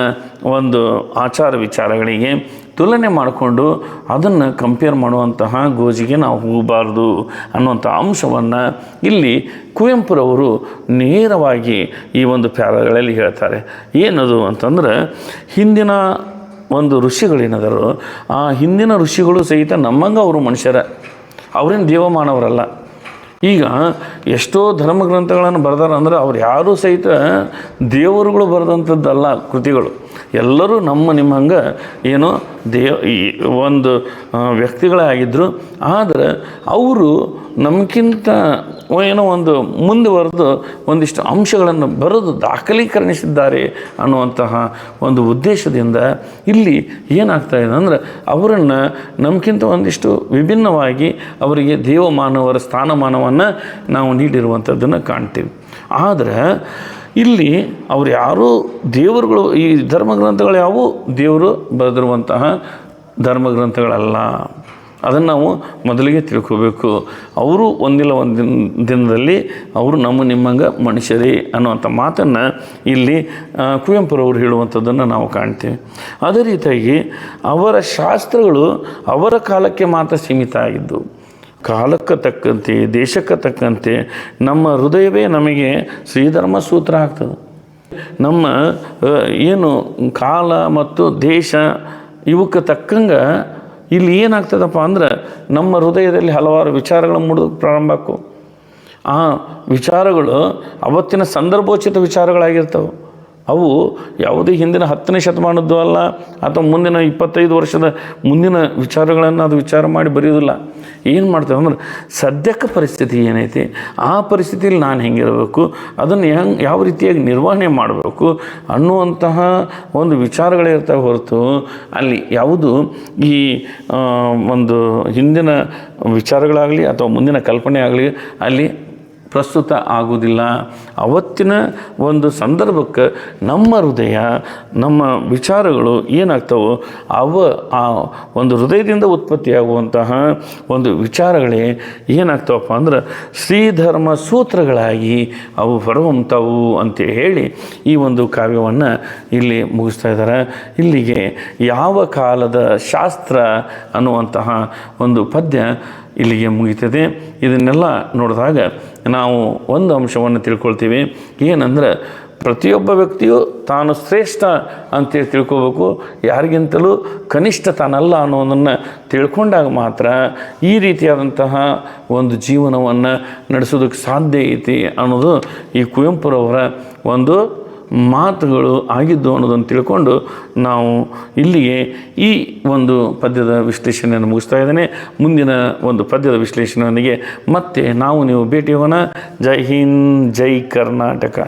ಒಂದು ಆಚಾರ ವಿಚಾರಗಳಿಗೆ ತುಲನೆ ಮಾಡಿಕೊಂಡು ಅದನ್ನು ಕಂಪೇರ್ ಮಾಡುವಂತಹ ಗೋಜಿಗೆ ನಾವು ಹೋಗಬಾರ್ದು ಅನ್ನುವಂಥ ಅಂಶವನ್ನು ಇಲ್ಲಿ ಕುವೆಂಪುರವರು ನೇರವಾಗಿ ಈ ಒಂದು ಪ್ಯಾರಾಗಳಲ್ಲಿ ಹೇಳ್ತಾರೆ. ಏನದು ಅಂತಂದ್ರೆ, ಹಿಂದಿನ ಒಂದು ಋಷಿಗಳೇನಾದರು, ಆ ಹಿಂದಿನ ಋಷಿಗಳು ಸಹಿತ ನಮ್ಮಂಗೆ ಅವರು ಮನುಷ್ಯರ, ಅವರೇನು ದೇವಮಾನವರಲ್ಲ. ಈಗ ಎಷ್ಟೋ ಧರ್ಮಗ್ರಂಥಗಳನ್ನು ಬರೆದಾರ ಅಂದ್ರೆ ಅವ್ರು ಯಾರೂ ಸಹಿತ ದೇವರುಗಳು ಬರೆದಂಥದ್ದಲ್ಲ ಕೃತಿಗಳು. ಎಲ್ಲರೂ ನಿಮ್ಮಂಗೆ ಏನೋ ಈ ಒಂದು ವ್ಯಕ್ತಿಗಳೇ ಆಗಿದ್ದರು. ಆದರೆ ಅವರು ನಮಗಿಂತ ಏನೋ ಒಂದು ಮುಂದುವರೆದು ಒಂದಿಷ್ಟು ಅಂಶಗಳನ್ನು ಬರೆದು ದಾಖಲೀಕರಣಿಸಿದ್ದಾರೆ ಅನ್ನುವಂತಹ ಒಂದು ಉದ್ದೇಶದಿಂದ ಇಲ್ಲಿ ಏನಾಗ್ತಾಯಿದೆ ಅಂದರೆ, ಅವರನ್ನು ನಮಗಿಂತ ಒಂದಿಷ್ಟು ವಿಭಿನ್ನವಾಗಿ ಅವರಿಗೆ ದೇವಮಾನವರ ಸ್ಥಾನಮಾನವನ್ನು ನಾವು ನೀಡಿರುವಂಥದ್ದನ್ನು ಕಾಣ್ತೀವಿ. ಆದರೆ ಇಲ್ಲಿ ಅವ್ರು ಯಾರೂ ದೇವರುಗಳು, ಈ ಧರ್ಮಗ್ರಂಥಗಳು ಯಾವುವು ದೇವರು ಬರೆದಿರುವಂತಹ ಧರ್ಮಗ್ರಂಥಗಳಲ್ಲ. ಅದನ್ನು ನಾವು ಮೊದಲಿಗೆ ತಿಳ್ಕೋಬೇಕು. ಅವರು ಒಂದಿಲ್ಲ ಒಂದು ದಿನದಲ್ಲಿ ಅವರು ನಿಮ್ಮಂಗೆ ಮನುಷ್ಯರೇ ಅನ್ನುವಂಥ ಮಾತನ್ನು ಇಲ್ಲಿ ಕುವೆಂಪುರವರು ಹೇಳುವಂಥದ್ದನ್ನು ನಾವು ಕಾಣ್ತೀವಿ. ಅದೇ ರೀತಿಯಾಗಿ ಅವರ ಶಾಸ್ತ್ರಗಳು ಅವರ ಕಾಲಕ್ಕೆ ಮಾತ್ರ ಸೀಮಿತ ಆಗಿದ್ದು. ಕಾಲಕ್ಕೆ ತಕ್ಕಂತೆ, ದೇಶಕ್ಕೆ ತಕ್ಕಂತೆ ನಮ್ಮ ಹೃದಯವೇ ನಮಗೆ ಶ್ರೀಧರ್ಮ ಸೂತ್ರ ಆಗ್ತದೆ. ನಮ್ಮ ಏನು ಕಾಲ ಮತ್ತು ದೇಶ ಇವಕ್ಕೆ ತಕ್ಕಂಗೆ ಇಲ್ಲಿ ಏನಾಗ್ತದಪ್ಪ ಅಂದ್ರೆ, ನಮ್ಮ ಹೃದಯದಲ್ಲಿ ಹಲವಾರು ವಿಚಾರಗಳು ಮೂಡೋದಕ್ಕೆ ಪ್ರಾರಂಭ ಆಕು. ಆ ವಿಚಾರಗಳು ಅವತ್ತಿನ ಸಂದರ್ಭೋಚಿತ ವಿಚಾರಗಳಾಗಿರ್ತವೆ. ಅವು ಯಾವುದೇ ಹಿಂದಿನ 10ನೇ ಶತಮಾನದ್ದು ಅಲ್ಲ, ಅಥವಾ ಮುಂದಿನ 25 ವರ್ಷದ ಮುಂದಿನ ವಿಚಾರಗಳನ್ನು ಅದು ವಿಚಾರ ಮಾಡಿ ಬರೆಯೋದಿಲ್ಲ. ಏನು ಮಾಡ್ತೇವೆ ಅಂದ್ರೆ, ಸದ್ಯಕ್ಕೆ ಪರಿಸ್ಥಿತಿ ಏನೈತಿ, ಆ ಪರಿಸ್ಥಿತಿಯಲ್ಲಿ ನಾನು ಹೆಂಗಿರಬೇಕು, ಅದನ್ನು ಯಾವ ರೀತಿಯಾಗಿ ನಿರ್ವಹಣೆ ಮಾಡಬೇಕು ಅನ್ನುವಂತಹ ಒಂದು ವಿಚಾರಗಳೇ ಇರ್ತವೆ ಹೊರತು ಅಲ್ಲಿ ಯಾವುದು ಈ ಒಂದು ಹಿಂದಿನ ವಿಚಾರಗಳಾಗಲಿ ಅಥವಾ ಮುಂದಿನ ಕಲ್ಪನೆ ಆಗಲಿ ಅಲ್ಲಿ ಪ್ರಸ್ತುತ ಆಗುವುದಿಲ್ಲ. ಅವತ್ತಿನ ಒಂದು ಸಂದರ್ಭಕ್ಕೆ ನಮ್ಮ ಹೃದಯ, ನಮ್ಮ ವಿಚಾರಗಳು ಏನಾಗ್ತವೋ ಆ ಒಂದು ಹೃದಯದಿಂದ ಉತ್ಪತ್ತಿಯಾಗುವಂತಹ ಒಂದು ವಿಚಾರಗಳೇ ಏನಾಗ್ತವಪ್ಪ ಅಂದ್ರೆ ಶ್ರೀಧರ್ಮ ಸೂತ್ರಗಳಾಗಿ ಅವು ಹೊರಹೊಮ್ಮತವು ಅಂತ ಹೇಳಿ ಈ ಒಂದು ಕಾವ್ಯವನ್ನು ಇಲ್ಲಿ ಮುಗಿಸ್ತಾ ಇದ್ದಾರೆ. ಇಲ್ಲಿಗೆ ಯಾವ ಕಾಲದ ಶಾಸ್ತ್ರ ಅನ್ನುವಂತಹ ಒಂದು ಪದ್ಯ ಇಲ್ಲಿಗೆ ಮುಗಿತದೆ. ಇದನ್ನೆಲ್ಲ ನೋಡಿದಾಗ ನಾವು ಒಂದು ಅಂಶವನ್ನು ತಿಳ್ಕೊಳ್ತೀವಿ. ಏನಂದ್ರೆ, ಪ್ರತಿಯೊಬ್ಬ ವ್ಯಕ್ತಿಯು ತಾನು ಶ್ರೇಷ್ಠ ಅಂತೇಳಿ ತಿಳ್ಕೋಬೇಕು, ಯಾರಿಗಿಂತಲೂ ಕನಿಷ್ಠ ತಾನಲ್ಲ ಅನ್ನೋದನ್ನು ತಿಳ್ಕೊಂಡಾಗ ಮಾತ್ರ ಈ ರೀತಿಯಾದಂತಹ ಒಂದು ಜೀವನವನ್ನು ನಡೆಸೋದಕ್ಕೆ ಸಾಧ್ಯ ಐತಿ ಅನ್ನೋದು ಈ ಕುವೆಂಪುರವರ ಒಂದು ಮಾತುಗಳು ಆಗಿದ್ದು ಅನ್ನೋದನ್ನು ತಿಳ್ಕೊಂಡು ನಾವು ಇಲ್ಲಿಗೆ ಈ ಒಂದು ಪದ್ಯದ ವಿಶ್ಲೇಷಣೆಯನ್ನು ಮುಗಿಸ್ತಾ ಇದ್ದೇನೆ. ಮುಂದಿನ ಒಂದು ಪದ್ಯದ ವಿಶ್ಲೇಷಣೆಯೊಂದಿಗೆ ಮತ್ತೆ ನಾವು ನೀವು ಭೇಟಿಯೋಣ. ಜೈ ಹಿಂದ್, ಜೈ ಕರ್ನಾಟಕ.